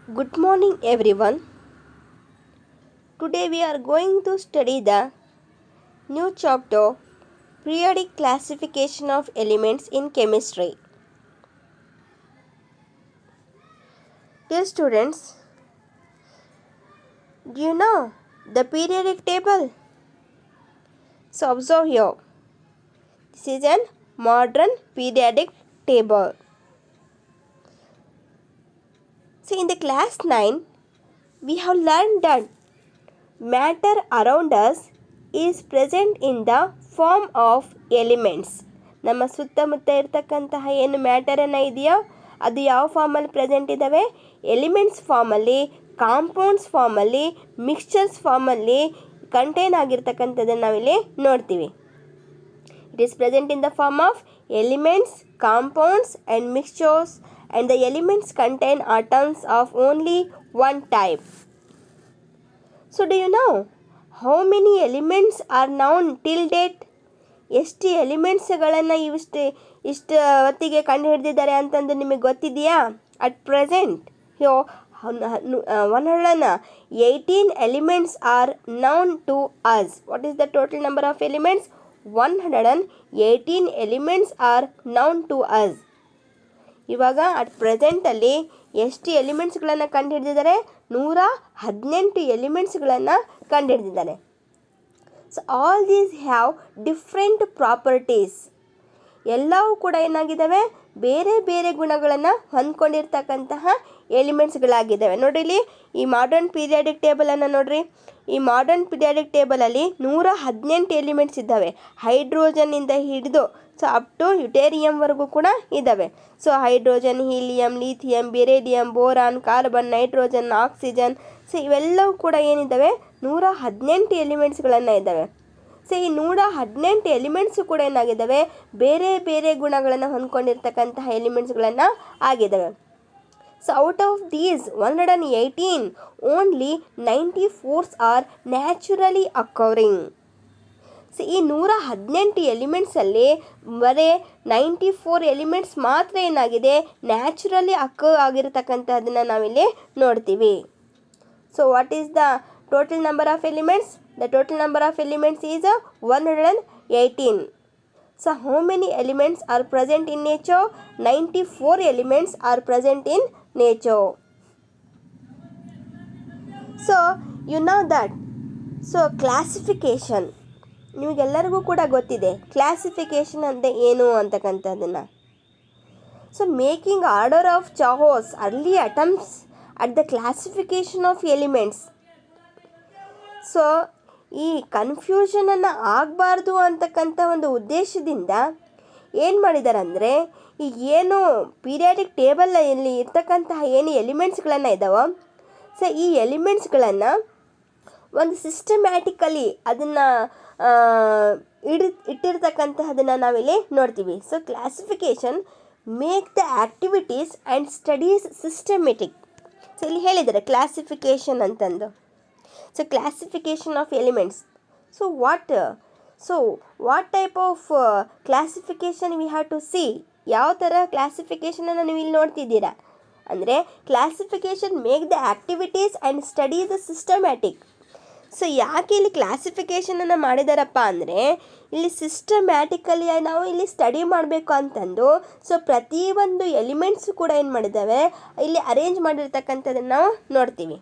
Good morning, everyone. Today we are going to study the new chapter Periodic Classification of Elements in Chemistry. Dear students, do you know the periodic table? So, observe here. This is a modern periodic table. So, in the class 9, we have learned that matter around us is present in the form of elements. ನಮ್ಮ ಸುತ್ತಮುತ್ತ ಇರತಕ್ಕಂತಹ ಏನು ಮ್ಯಾಟರನ್ನು ಇದೆಯೋ ಅದು ಯಾವ ಫಾರ್ಮಲ್ಲಿ present ಇದ್ದಾವೆ? Elements ಫಾರ್ಮಲ್ಲಿ, ಕಾಂಪೌಂಡ್ಸ್ ಫಾರ್ಮಲ್ಲಿ, ಮಿಕ್ಸ್ಚರ್ಸ್ ಫಾರ್ಮಲ್ಲಿ ಕಂಟೈನ್ ಆಗಿರ್ತಕ್ಕಂಥದ್ದನ್ನು ನಾವಿಲ್ಲಿ ನೋಡ್ತೀವಿ. It is present in the form of elements, compounds and mixtures, and the elements contain atoms of only one type. So do you know how many elements are known till date? ಎಷ್ಟು ಎಲಿಮೆಂಟ್ಸ್ಗಳನ್ನು ಇಷ್ಟು ಹೊತ್ತಿಗೆ ಕಂಡುಹಿಡಿದಿದ್ದಾರೆ ಅಂತಂದು ನಿಮಗೆ ಗೊತ್ತಿದೆಯಾ? At present 118 elements are known to us. What is the total number of elements? 118 elements are known to us. ಇವಾಗ at ಪ್ರೆಸೆಂಟಲ್ಲಿ ಎಷ್ಟು ಎಲಿಮೆಂಟ್ಸ್ಗಳನ್ನು ಕಂಡುಹಿಡಿದಿದ್ದಾರೆ? 118 ಎಲಿಮೆಂಟ್ಸ್ಗಳನ್ನು ಕಂಡುಹಿಡಿದಿದ್ದಾರೆ. So all these have different properties. ಎಲ್ಲವೂ ಕೂಡ ಏನಾಗಿದ್ದಾವೆ? ಬೇರೆ ಬೇರೆ ಗುಣಗಳನ್ನು ಹೊಂದ್ಕೊಂಡಿರ್ತಕ್ಕಂತಹ ಎಲಿಮೆಂಟ್ಸ್ಗಳಾಗಿದ್ದಾವೆ. ನೋಡಿರಿ ಇಲ್ಲಿ ಈ ಮಾಡರ್ನ್ ಪೀರಿಯಾಡಿಕ್ ಟೇಬಲನ್ನು ನೋಡಿರಿ. ಈ ಮಾಡರ್ನ್ ಪೀರಿಯಾಡಿಕ್ ಟೇಬಲಲ್ಲಿ 118 ಎಲಿಮೆಂಟ್ಸ್ ಇದ್ದಾವೆ. ಹೈಡ್ರೋಜನ್ನಿಂದ ಹಿಡಿದು ಅಪ್ ಟು ಯುಟೇರಿಯಂವರೆಗೂ ಕೂಡ ಇದ್ದಾವೆ. So hydrogen, helium, lithium, beryllium, boron, carbon, nitrogen, oxygen, so ಇವೆಲ್ಲವೂ ಕೂಡ ಏನಿದ್ದಾವೆ? 118 ಎಲಿಮೆಂಟ್ಸ್ಗಳನ್ನು ಇದ್ದಾವೆ. ಸೊ ಈ 118 ಎಲಿಮೆಂಟ್ಸು ಕೂಡ ಏನಾಗಿದ್ದಾವೆ? ಬೇರೆ ಬೇರೆ ಗುಣಗಳನ್ನು ಹೊಂದ್ಕೊಂಡಿರ್ತಕ್ಕಂತಹ ಎಲಿಮೆಂಟ್ಸ್ಗಳನ್ನು ಆಗಿದ್ದಾವೆ. So out of these 118 only 94 are naturally occurring. So ಈ 118 ಎಲಿಮೆಂಟ್ಸಲ್ಲಿ ಬರೀ 94 ಎಲಿಮೆಂಟ್ಸ್ ಮಾತ್ರ ಏನಾಗಿದೆ? ನ್ಯಾಚುರಲಿ ಆಗಿರತಕ್ಕಂಥದ್ದನ್ನು ನಾವಿಲ್ಲಿ ನೋಡ್ತೀವಿ. So what is the total number of elements? The total number of elements is 118. So how many elements are present in nature? 94 elements are present in nature. So you know that. So classification ನಿಮಗೆಲ್ಲರಿಗೂ ಕೂಡ ಗೊತ್ತಿದೆ. Classification ಅಂದರೆ ಏನು ಅಂತಕ್ಕಂಥದ್ದನ್ನು. So making order of chaos early attempts at the classification of elements. So ಈ ಕನ್ಫ್ಯೂಷನನ್ನು ಆಗಬಾರ್ದು ಅಂತಕ್ಕಂಥ ಒಂದು ಉದ್ದೇಶದಿಂದ ಏನು ಮಾಡಿದ್ದಾರೆ ಅಂದರೆ, ಈ ಏನು ಪೀರಿಯಾಡಿಕ್ ಟೇಬಲಲ್ಲಿ ಇರ್ತಕ್ಕಂತಹ ಏನು ಎಲಿಮೆಂಟ್ಸ್ಗಳನ್ನು ಇದ್ದಾವೋ, ಸೊ ಈ ಎಲಿಮೆಂಟ್ಸ್ಗಳನ್ನು ಒಂದು ಸಿಸ್ಟಮ್ಯಾಟಿಕಲಿ ಅದನ್ನು ಇಟ್ಟಿರ್ತಕ್ಕಂತಹದನ್ನು ನಾವಿಲ್ಲಿ ನೋಡ್ತೀವಿ. So classification make the activities and studies systematic. So ಇಲ್ಲಿ ಹೇಳಿದ್ದಾರೆ ಕ್ಲಾಸಿಫಿಕೇಷನ್ ಅಂತಂದು. So classification of elements. So what type of classification we have to see? ಯಾವ ಥರ ಕ್ಲಾಸಿಫಿಕೇಷನನ್ನು ನೀವು ಇಲ್ಲಿ ನೋಡ್ತಿದ್ದೀರಾ ಅಂದರೆ, classification make the activities and study the systematic. So ಯಾಕೆ ಇಲ್ಲಿ ಕ್ಲಾಸಿಫಿಕೇಷನನ್ನು ಮಾಡಿದಾರಪ್ಪ ಅಂದರೆ, ಇಲ್ಲಿ ಸಿಸ್ಟಮ್ಯಾಟಿಕಲಿ ನಾವು ಇಲ್ಲಿ ಸ್ಟಡಿ ಮಾಡಬೇಕು ಅಂತಂದು. ಸೊ ಪ್ರತಿಯೊಂದು ಎಲಿಮೆಂಟ್ಸು ಕೂಡ ಏನು ಮಾಡಿದ್ದಾವೆ? ಇಲ್ಲಿ ಅರೇಂಜ್ ಮಾಡಿರ್ತಕ್ಕಂಥದ್ದನ್ನು ನಾವು ನೋಡ್ತೀವಿ.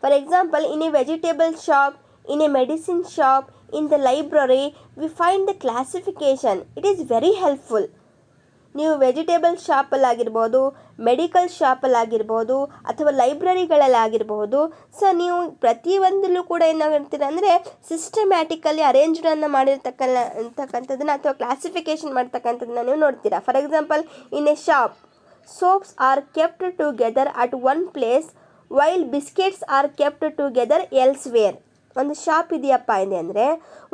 For example, in a vegetable shop, in a medicine shop, in the library we find the classification. It is very helpful. ನೀವು ವೆಜಿಟೇಬಲ್ ಶಾಪಲ್ಲಾಗಿರ್ಬೋದು, ಮೆಡಿಕಲ್ ಶಾಪಲ್ಲಾಗಿರ್ಬೋದು, ಅಥವಾ ಲೈಬ್ರರಿಗಳಲ್ಲಾಗಿರ್ಬೋದು. ಸೊ ನೀವು ಪ್ರತಿಯೊಂದಲ್ಲೂ ಕೂಡ ಏನಾಗಿರ್ತೀರ ಅಂದರೆ ಸಿಸ್ಟಮ್ಯಾಟಿಕಲಿ ಅರೇಂಜ್ಡನ್ನು ಮಾಡಿರ್ತಕ್ಕಂಥದ್ದನ್ನು ಅಥವಾ ಕ್ಲಾಸಿಫಿಕೇಷನ್ ಮಾಡ್ತಕ್ಕಂಥದ್ದನ್ನು ನೀವು ನೋಡ್ತೀರಾ. For example, in a shop, soaps are kept together at one place while biscuits are kept together elsewhere. ಒಂದು shop ಇದೆಯಪ್ಪ ಇದೆ ಅಂದರೆ,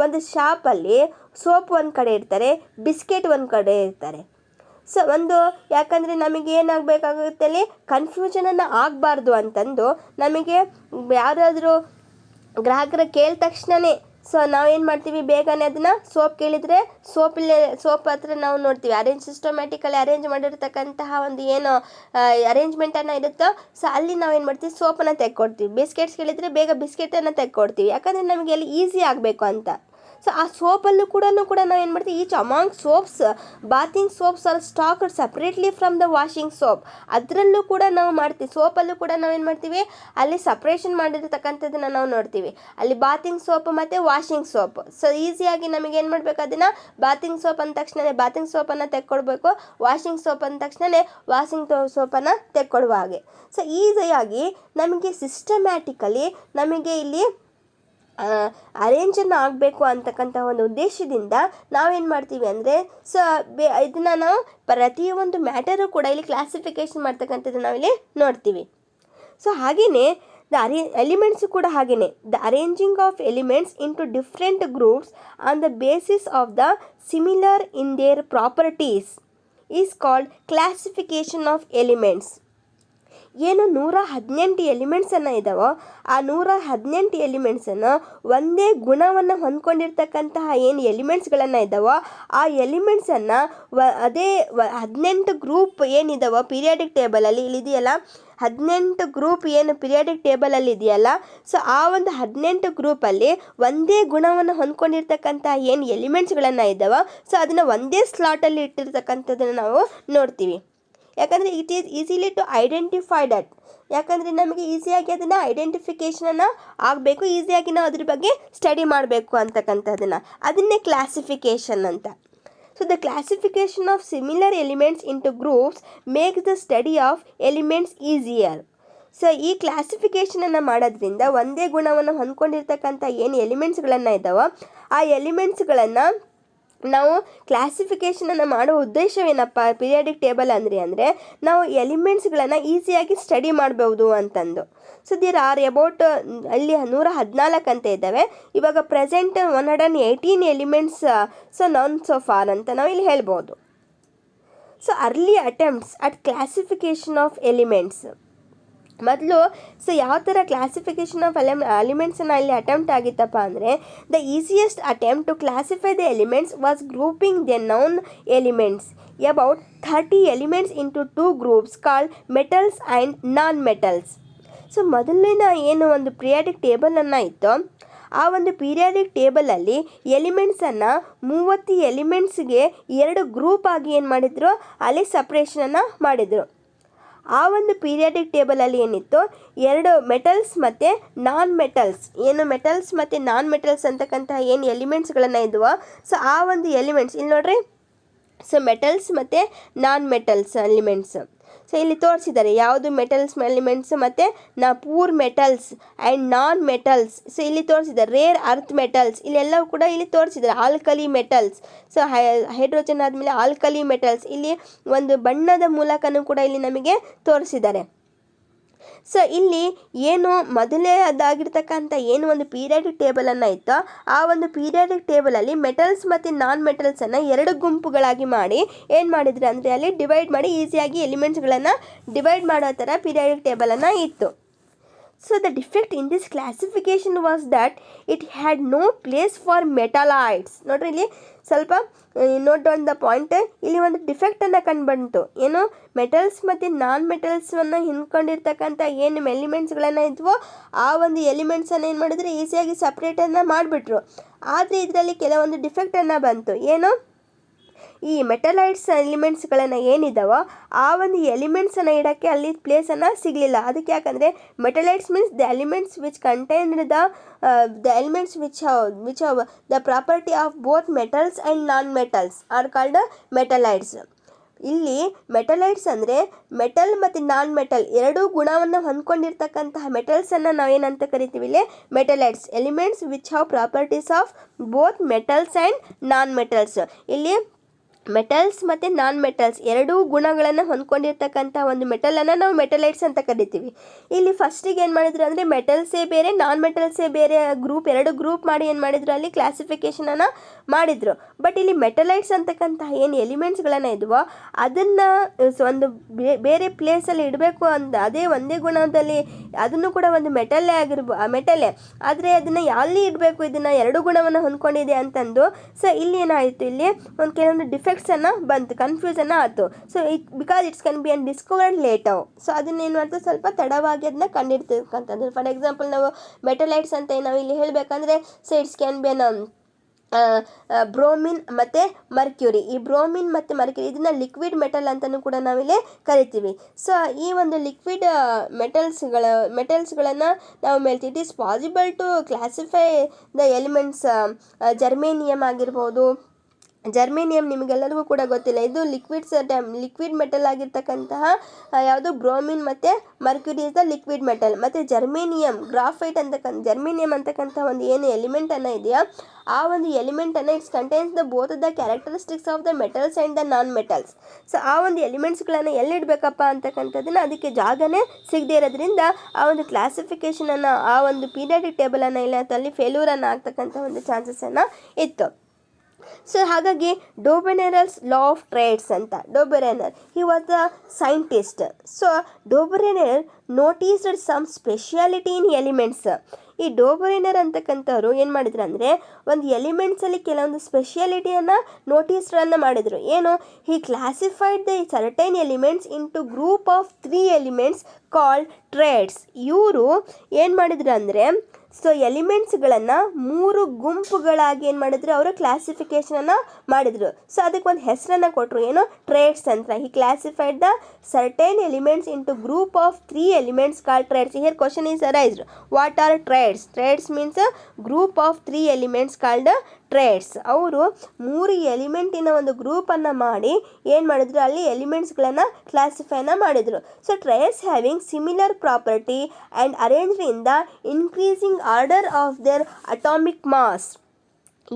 ಒಂದು ಶಾಪಲ್ಲಿ ಸೋಪ್ ಒಂದು ಕಡೆ ಇರ್ತಾರೆ, ಬಿಸ್ಕೆಟ್ ಒಂದು ಕಡೆ ಇರ್ತಾರೆ. ಸೊ ಯಾಕಂದರೆ ನಮಗೆ ಏನಾಗಬೇಕಾಗುತ್ತೆ ಅಲ್ಲಿ ಕನ್ಫ್ಯೂಷನನ್ನು ಆಗಬಾರ್ದು ಅಂತಂದು, ನಮಗೆ ಯಾರಾದರೂ ಗ್ರಾಹಕರ ಕೇಳಿದ ತಕ್ಷಣವೇ ಸೊ ನಾವೇನು ಮಾಡ್ತೀವಿ ಬೇಗನೆ ಅದನ್ನು ಸೋಪ್ ಕೇಳಿದರೆ ಸೋಪ್ ಹತ್ರ ನಾವು ನೋಡ್ತೀವಿ ಸಿಸ್ಟಮ್ಯಾಟಿಕಲಿ ಅರೇಂಜ್ ಮಾಡಿರ್ತಕ್ಕಂತಹ ಒಂದು ಏನು ಅರೇಂಜ್ಮೆಂಟನ್ನು ಇರುತ್ತೋ ಸೊ ಅಲ್ಲಿ ನಾವೇನು ಮಾಡ್ತೀವಿ ಸೋಪನ್ನು ತೆಕ್ಕೊಡ್ತೀವಿ. ಬಿಸ್ಕೆಟ್ಸ್ ಕೇಳಿದರೆ ಬೇಗ ಬಿಸ್ಕೆಟನ್ನು ತೆಕ್ಕೊಡ್ತೀವಿ, ಯಾಕಂದರೆ ನಮಗೆ ಅಲ್ಲಿ ಈಸಿ ಆಗಬೇಕು ಅಂತ. ಸೊ ಆ ಸೋಪಲ್ಲೂ ಕೂಡ ನಾವು ಏನು ಮಾಡ್ತೀವಿ, each among soaps bathing soaps are stock separately from the washing soap. ಅದರಲ್ಲೂ ಕೂಡ ನಾವು ಮಾಡ್ತೀವಿ, ಸೋಪಲ್ಲೂ ಕೂಡ ನಾವೇನು ಮಾಡ್ತೀವಿ ಅಲ್ಲಿ ಸಪ್ರೇಷನ್ ಮಾಡಿರ್ತಕ್ಕಂಥದ್ದನ್ನು ನಾವು ನೋಡ್ತೀವಿ. ಅಲ್ಲಿ ಬಾತಿಂಗ್ ಸೋಪ್ ಮತ್ತು ವಾಷಿಂಗ್ ಸೋಪ್. ಸೊ ಈಸಿಯಾಗಿ ನಮಗೆ ಏನು ಮಾಡಬೇಕು, ಅದನ್ನು ಬಾತಿಂಗ್ ಸೋಪ್ ಅಂದ ತಕ್ಷಣ ಬಾತಿಂಗ್ ಸೋಪನ್ನು ತೆಕ್ಕೊಡ್ಬೇಕು, ವಾಷಿಂಗ್ ಸೋಪ್ ಅಂದ ತಕ್ಷಣ ವಾಷಿಂಗ್ ಸೋಪನ್ನು ತೆಕ್ಕೊಡುವ ಹಾಗೆ. ಸೊ ಈಸಿಯಾಗಿ ನಮಗೆ ಸಿಸ್ಟಮ್ಯಾಟಿಕಲಿ ನಮಗೆ ಇಲ್ಲಿ ಅರೇಂಜನ್ನು ಆಗಬೇಕು ಅಂತಕ್ಕಂಥ ಒಂದು ಉದ್ದೇಶದಿಂದ ನಾವೇನು ಮಾಡ್ತೀವಿ ಅಂದರೆ ಸೊ ಇದನ್ನು ನಾವು ಪ್ರತಿಯೊಂದು ಮ್ಯಾಟರು ಕೂಡ ಇಲ್ಲಿ ಕ್ಲಾಸಿಫಿಕೇಷನ್ ಮಾಡ್ತಕ್ಕಂಥದ್ದು ನಾವಿಲ್ಲಿ ನೋಡ್ತೀವಿ. ಸೊ ಹಾಗೆಯೇ ಎಲಿಮೆಂಟ್ಸು ಕೂಡ ಹಾಗೆಯೇ the arranging of elements into different groups on the basis of the similar in their properties is called classification of elements. ಏನು 118 ಎಲಿಮೆಂಟ್ಸನ್ನು ಇದ್ದಾವೋ ಆ 118 ಎಲಿಮೆಂಟ್ಸನ್ನು ಒಂದೇ ಗುಣವನ್ನು ಹೊಂದ್ಕೊಂಡಿರ್ತಕ್ಕಂತಹ ಏನು ಎಲಿಮೆಂಟ್ಸ್ಗಳನ್ನು ಇದ್ದಾವೋ ಆ ಎಲಿಮೆಂಟ್ಸನ್ನು ಅದೇ 18 ಗ್ರೂಪ್ ಏನಿದಾವೋ ಪೀರಿಯಾಡಿಕ್ ಟೇಬಲಲ್ಲಿ ಇಲ್ಲಿದೆಯಲ್ಲ 18 ಗ್ರೂಪ್ ಏನು ಪೀರಿಯಾಡಿಕ್ ಟೇಬಲಲ್ಲಿ ಇದೆಯಲ್ಲ ಸೊ ಆ ಒಂದು 18 ಗ್ರೂಪಲ್ಲಿ ಒಂದೇ ಗುಣವನ್ನು ಹೊಂದ್ಕೊಂಡಿರ್ತಕ್ಕಂಥ ಏನು ಎಲಿಮೆಂಟ್ಸ್ಗಳನ್ನು ಇದ್ದಾವೋ ಸೊ ಅದನ್ನು ಒಂದೇ ಸ್ಲಾಟಲ್ಲಿ ಇಟ್ಟಿರ್ತಕ್ಕಂಥದ್ದನ್ನು ನಾವು ನೋಡ್ತೀವಿ. ಯಾಕಂದರೆ it is easily to identify that, ಯಾಕಂದರೆ ನಮಗೆ ಈಸಿಯಾಗಿ ಅದನ್ನು ಐಡೆಂಟಿಫಿಕೇಷನನ್ನು ಆಗಬೇಕು, ಈಸಿಯಾಗಿ ನಾವು ಅದ್ರ ಬಗ್ಗೆ ಸ್ಟಡಿ ಮಾಡಬೇಕು ಅಂತಕ್ಕಂಥದ್ದನ್ನು, ಅದನ್ನೇ ಕ್ಲಾಸಿಫಿಕೇಷನ್ ಅಂತ. So the classification of similar elements into groups makes the study of elements easier. So ಈ ಕ್ಲಾಸಿಫಿಕೇಷನನ್ನು ಮಾಡೋದ್ರಿಂದ ಒಂದೇ ಗುಣವನ್ನು ಹೊಂದ್ಕೊಂಡಿರ್ತಕ್ಕಂಥ ಏನು ಎಲಿಮೆಂಟ್ಸ್ಗಳನ್ನು ಇದ್ದಾವೋ ಆ ಎಲಿಮೆಂಟ್ಸ್ಗಳನ್ನು ನಾವು ಕ್ಲಾಸಿಫಿಕೇಷನನ್ನು ಮಾಡೋ ಉದ್ದೇಶವೇನಪ್ಪ ಪೀರಿಯಾಡಿಕ್ ಟೇಬಲ್ ಅಂದರೆ ನಾವು ಎಲಿಮೆಂಟ್ಸ್ಗಳನ್ನು ಈಸಿಯಾಗಿ ಸ್ಟಡಿ ಮಾಡ್ಬೋದು ಅಂತಂದು. ಸೊ ದೇರ್ ಆರ್ ಅಬೌಟ್ ಅಲ್ಲಿ 114 ಅಂತ ಇದ್ದಾವೆ. ಇವಾಗ present 118 elements so known so far ಅಂತ ನಾವು ಇಲ್ಲಿ ಹೇಳ್ಬೋದು. So early attempts at classification of elements ಮೊದಲು ಸೊ ಯಾವ ಥರ ಕ್ಲಾಸಿಫಿಕೇಷನ್ ಆಫ್ ಎಲಿಮೆಂಟ್ಸನ್ನು ಇಲ್ಲಿ ಅಟೆಂಪ್ಟ್ ಆಗಿತ್ತಪ್ಪ ಅಂದರೆ the easiest attempt to classify the elements was grouping the known elements about 30 elements into 2 groups called metals and non metals. So ಮೊದಲಿನ ಏನು ಒಂದು ಪೀರಿಯಾಡಿಕ್ ಟೇಬಲನ್ನು ಇತ್ತು ಆ ಒಂದು ಪೀರಿಯಾಡಿಕ್ ಟೇಬಲಲ್ಲಿ ಎಲಿಮೆಂಟ್ಸನ್ನು 30 ಎಲಿಮೆಂಟ್ಸ್ಗೆ 2 ಗ್ರೂಪ್ ಆಗಿ ಏನು ಮಾಡಿದರು ಅಲ್ಲಿ ಸಪ್ರೇಷನನ್ನು ಮಾಡಿದರು. ಆ ಒಂದು ಪೀರಿಯಾಡಿಕ್ ಟೇಬಲಲ್ಲಿ ಏನಿತ್ತು 2 ಮೆಟಲ್ಸ್ ಮತ್ತು ನಾನ್ ಮೆಟಲ್ಸ್, ಏನು ಮೆಟಲ್ಸ್ ಮತ್ತು ನಾನ್ ಮೆಟಲ್ಸ್ ಅಂತಕ್ಕಂತಹ ಏನು ಎಲಿಮೆಂಟ್ಸ್ಗಳನ್ನು ಇದ್ವೋ ಸೊ ಆ ಒಂದು ಎಲಿಮೆಂಟ್ಸ್ ಇಲ್ಲಿ ನೋಡ್ರಿ. ಸೊ ಮೆಟಲ್ಸ್ ಮತ್ತು ನಾನ್ ಮೆಟಲ್ಸ್ ಎಲಿಮೆಂಟ್ಸ್ ಸೊ ಇಲ್ಲಿ ತೋರಿಸಿದ್ದಾರೆ ಯಾವುದು ಮೆಟಲ್ಸ್ ಎಲಿಮೆಂಟ್ಸ್ ಮತ್ತು poor metals and non metals. So ಇಲ್ಲಿ ತೋರಿಸಿದ್ದಾರೆ ರೇರ್ ಅರ್ತ್ ಮೆಟಲ್ಸ್, ಇಲ್ಲೆಲ್ಲವೂ ಕೂಡ ಇಲ್ಲಿ ತೋರಿಸಿದ್ದಾರೆ ಆಲ್ಕಲಿ ಮೆಟಲ್ಸ್. ಸೊ ಹೈಡ್ರೋಜನ್ ಆದಮೇಲೆ ಆಲ್ಕಲಿ ಮೆಟಲ್ಸ್ ಇಲ್ಲಿ ಒಂದು ಬಣ್ಣದ ಮೂಲಕನೂ ಕೂಡ ಇಲ್ಲಿ ನಮಗೆ ತೋರಿಸಿದ್ದಾರೆ. ಸೊ ಇಲ್ಲಿ ಏನು ಮೊದಲನೇದಾಗಿರ್ತಕ್ಕಂಥ ಏನು ಒಂದು ಪೀರಿಯಾಡಿಕ್ ಟೇಬಲನ್ನು ಇತ್ತೋ ಆ ಒಂದು ಪೀರಿಯಾಡಿಕ್ ಟೇಬಲಲ್ಲಿ ಮೆಟಲ್ಸ್ ಮತ್ತು ನಾನ್ ಮೆಟಲ್ಸನ್ನು 2 ಗುಂಪುಗಳಾಗಿ ಮಾಡಿ ಏನು ಮಾಡಿದ್ರು ಅಂದರೆ ಅಲ್ಲಿ ಡಿವೈಡ್ ಮಾಡಿ ಈಸಿಯಾಗಿ ಎಲಿಮೆಂಟ್ಸ್ಗಳನ್ನು ಡಿವೈಡ್ ಮಾಡೋ ಥರ ಪೀರಿಯಾಡಿಕ್ ಟೇಬಲನ್ನು ಇತ್ತು. So the defect in this classification was that it had no place for metalloids. ನೋಡ್ರಿ ಇಲ್ಲಿ ಸ್ವಲ್ಪ ನೋಟ್ ಡೌನ್ ದ ಪಾಯಿಂಟ್. ಇಲ್ಲಿ ಒಂದು ಡಿಫೆಕ್ಟನ್ನು ಕಂಡುಬಂತು, ಏನು ಮೆಟಲ್ಸ್ ಮತ್ತು ನಾನ್ ಮೆಟಲ್ಸನ್ನು ಹಿಂದ್ಕೊಂಡಿರ್ತಕ್ಕಂಥ ಏನು ಎಲಿಮೆಂಟ್ಸ್ಗಳನ್ನು ಇದ್ವೋ ಆ ಒಂದು ಎಲಿಮೆಂಟ್ಸನ್ನು ಏನು ಮಾಡಿದ್ರು ಈಸಿಯಾಗಿ ಸಪ್ರೇಟನ್ನು ಮಾಡಿಬಿಟ್ರು. ಆದರೆ ಇದರಲ್ಲಿ ಕೆಲವೊಂದು ಡಿಫೆಕ್ಟನ್ನು ಬಂತು, ಏನು ಈ ಮೆಟಲೈಟ್ಸ್ ಎಲಿಮೆಂಟ್ಸ್ಗಳನ್ನು ಏನಿದ್ದಾವೋ ಆ ಒಂದು ಎಲಿಮೆಂಟ್ಸನ್ನು ಇಡೋಕ್ಕೆ ಅಲ್ಲಿ ಪ್ಲೇಸನ್ನು ಸಿಗಲಿಲ್ಲ. ಅದಕ್ಕೆ ಯಾಕಂದರೆ metalloids means the elements which contain the elements which the property of both metals and non metals are called metalloids. ಇಲ್ಲಿ ಮೆಟಲೈಟ್ಸ್ ಅಂದರೆ ಮೆಟಲ್ ಮತ್ತು ನಾನ್ ಮೆಟಲ್ 2 ಗುಣವನ್ನು ಹೊಂದ್ಕೊಂಡಿರ್ತಕ್ಕಂತಹ ಮೆಟಲ್ಸನ್ನು ನಾವು ಏನಂತ ಕರಿತೀವಿ ಇಲ್ಲಿ metalloids, elements which have properties of both metals and non metals. ಇಲ್ಲಿ metals ಮತ್ತು ನಾನ್ ಮೆಟಲ್ಸ್ ಎರಡೂ ಗುಣಗಳನ್ನು ಹೊಂದ್ಕೊಂಡಿರ್ತಕ್ಕಂಥ ಒಂದು ಮೆಟಲನ್ನು ನಾವು ಮೆಟಲೈಟ್ಸ್ ಅಂತ ಕರಿತೀವಿ. ಇಲ್ಲಿ ಫಸ್ಟಿಗೆ ಏನು ಮಾಡಿದ್ರು ಅಂದರೆ ಮೆಟಲ್ಸೇ ಬೇರೆ ನಾನ್ ಮೆಟಲ್ಸೇ ಬೇರೆ ಎರಡು ಗ್ರೂಪ್ ಮಾಡಿ ಏನು ಮಾಡಿದ್ರು ಅಲ್ಲಿ ಕ್ಲಾಸಿಫಿಕೇಷನನ್ನು ಮಾಡಿದರು. ಬಟ್ ಇಲ್ಲಿ ಮೆಟಲೈಟ್ಸ್ ಅಂತಕ್ಕಂಥ ಏನು ಎಲಿಮೆಂಟ್ಸ್ಗಳನ್ನು ಇದ್ವೋ ಅದನ್ನು ಒಂದು ಬೇರೆ ಪ್ಲೇಸಲ್ಲಿ ಇಡಬೇಕು ಅಂತ ಅದೇ ಒಂದೇ ಗುಣದಲ್ಲಿ ಅದನ್ನು ಕೂಡ ಒಂದು ಮೆಟಲೇ ಆದರೆ ಅದನ್ನು ಎಲ್ಲಿ ಇಡಬೇಕು, ಇದನ್ನು ಎರಡು ಗುಣವನ್ನು ಹೊಂದ್ಕೊಂಡಿದೆ ಅಂತಂದು. ಸೊ ಇಲ್ಲಿ ಏನಾಯಿತು, ಇಲ್ಲಿ ಒಂದು ಕೆಲವೊಂದು ಡಿಫೆಕ್ಟ್ಸನ್ನು ಬಂತು, ಕನ್ಫ್ಯೂಸನ್ನು ಆಯಿತು. So because it's can be discovered later. So ಅದನ್ನೇನು ಮಾಡ್ತಾರೆ, ಸ್ವಲ್ಪ ತಡವಾಗಿ ಅದನ್ನ ಕಂಡಿಡ್ತಕ್ಕಂಥದ್ದು. ಫಾರ್ ಎಕ್ಸಾಂಪಲ್ ನಾವು ಮೆಟಲೈಟ್ಸ್ ಅಂತ ನಾವು ಇಲ್ಲಿ ಹೇಳಬೇಕಂದ್ರೆ so it's can B bromine ಮತ್ತು ಮರ್ಕ್ಯೂರಿ. ಈ ಬ್ರೋಮಿನ್ ಮತ್ತು ಮರ್ಕ್ಯೂರಿ ಇದನ್ನು ಲಿಕ್ವಿಡ್ ಮೆಟಲ್ ಅಂತಲೂ ಕೂಡ ನಾವಿಲ್ಲಿ ಕರಿತೀವಿ. ಸೊ ಈ ಒಂದು ಲಿಕ್ವಿಡ್ ಮೆಟಲ್ಸ್ಗಳನ್ನು ನಾವು ಹೇಳ್ತೀವಿ. It is possible to classify the elements. Germanium ಆಗಿರ್ಬೋದು, ಜರ್ಮೇನಿಯಮ್ ನಿಮಗೆಲ್ಲರಿಗೂ ಕೂಡ ಗೊತ್ತಿಲ್ಲ, ಇದು ಲಿಕ್ವಿಡ್ ಮೆಟಲ್ ಆಗಿರ್ತಕ್ಕಂತಹ ಯಾವುದು ಬ್ರೋಮಿನ್ ಮತ್ತು mercury is the liquid metal. ಮತ್ತು ಜರ್ಮೇನಿಯಮ್ ಗ್ರಾಫೈಟ್ ಜರ್ಮೇನಿಯಮ್ ಅಂತಕ್ಕಂಥ ಒಂದು ಏನು ಎಲಿಮೆಂಟನ್ನು ಇದೆಯಾ ಆ ಒಂದು ಎಲಿಮೆಂಟನ್ನು it's contains both the characteristics of the metals and the non metals. So ಆ ಒಂದು ಎಲಿಮೆಂಟ್ಸ್ಗಳನ್ನು ಎಲ್ಲಿಡಬೇಕಪ್ಪ ಅಂತಕ್ಕಂಥದ್ದನ್ನು ಅದಕ್ಕೆ ಜಾಗನೇ ಸಿಗದೇ ಇರೋದ್ರಿಂದ ಆ ಒಂದು ಕ್ಲಾಸಿಫಿಕೇಷನನ್ನು ಆ ಒಂದು ಪೀರಿಯಾಡಿಕ್ ಟೇಬಲನ್ನು ಇಲ್ಲ ಅಲ್ಲಿ ಫೇಲ್ಯೂರನ್ನು ಆಗ್ತಕ್ಕಂಥ ಒಂದು ಚಾನ್ಸಸ್ಸನ್ನು ಇತ್ತು. ಸೊ ಹಾಗಾಗಿ ಡೋಬೆರೆನರ್ಸ್ ಲಾ ಆಫ್ ಟ್ರೇಡ್ಸ್ ಅಂತ, Dobereiner he was the scientist. So Dobereiner noticed some speciality in elements. ಈ ಡೋಬೆರೆನರ್ ಅಂತಕ್ಕಂಥವ್ರು ಏನು ಮಾಡಿದ್ರು ಅಂದರೆ ಒಂದು ಎಲಿಮೆಂಟ್ಸಲ್ಲಿ ಕೆಲವೊಂದು ಸ್ಪೆಷಾಲಿಟಿಯನ್ನು ನೋಟಿಸ್ಗಳನ್ನು ಮಾಡಿದರು. ಏನು, he classified the certain elements into group of 3 elements called triads. ಇವರು ಏನು ಮಾಡಿದ್ರು ಅಂದರೆ ಸೊ ಎಲಿಮೆಂಟ್ಸ್ಗಳನ್ನು 3 ಗುಂಪುಗಳಾಗಿ ಏನು ಮಾಡಿದ್ರು, ಅವರು ಕ್ಲಾಸಿಫಿಕೇಷನನ್ನು ಮಾಡಿದರು. ಸೊ ಅದಕ್ಕೆ ಒಂದು ಹೆಸರನ್ನು ಕೊಟ್ಟರು, ಏನು, ಟ್ರೇಡ್ಸ್ ಅಂತ. He classified the certain elements into group of 3 elements called triads. Here question is arised, what are triads? Triads means group of 3 elements called triads. ಅವರು 3 ಎಲಿಮೆಂಟಿನ ಒಂದು ಗ್ರೂಪನ್ನು ಮಾಡಿ ಏನು ಮಾಡಿದ್ರು, ಅಲ್ಲಿ ಎಲಿಮೆಂಟ್ಸ್ಗಳನ್ನು ಕ್ಲಾಸಿಫೈನ ಮಾಡಿದರು. So triads having similar property and arranged in the increasing order of their atomic mass.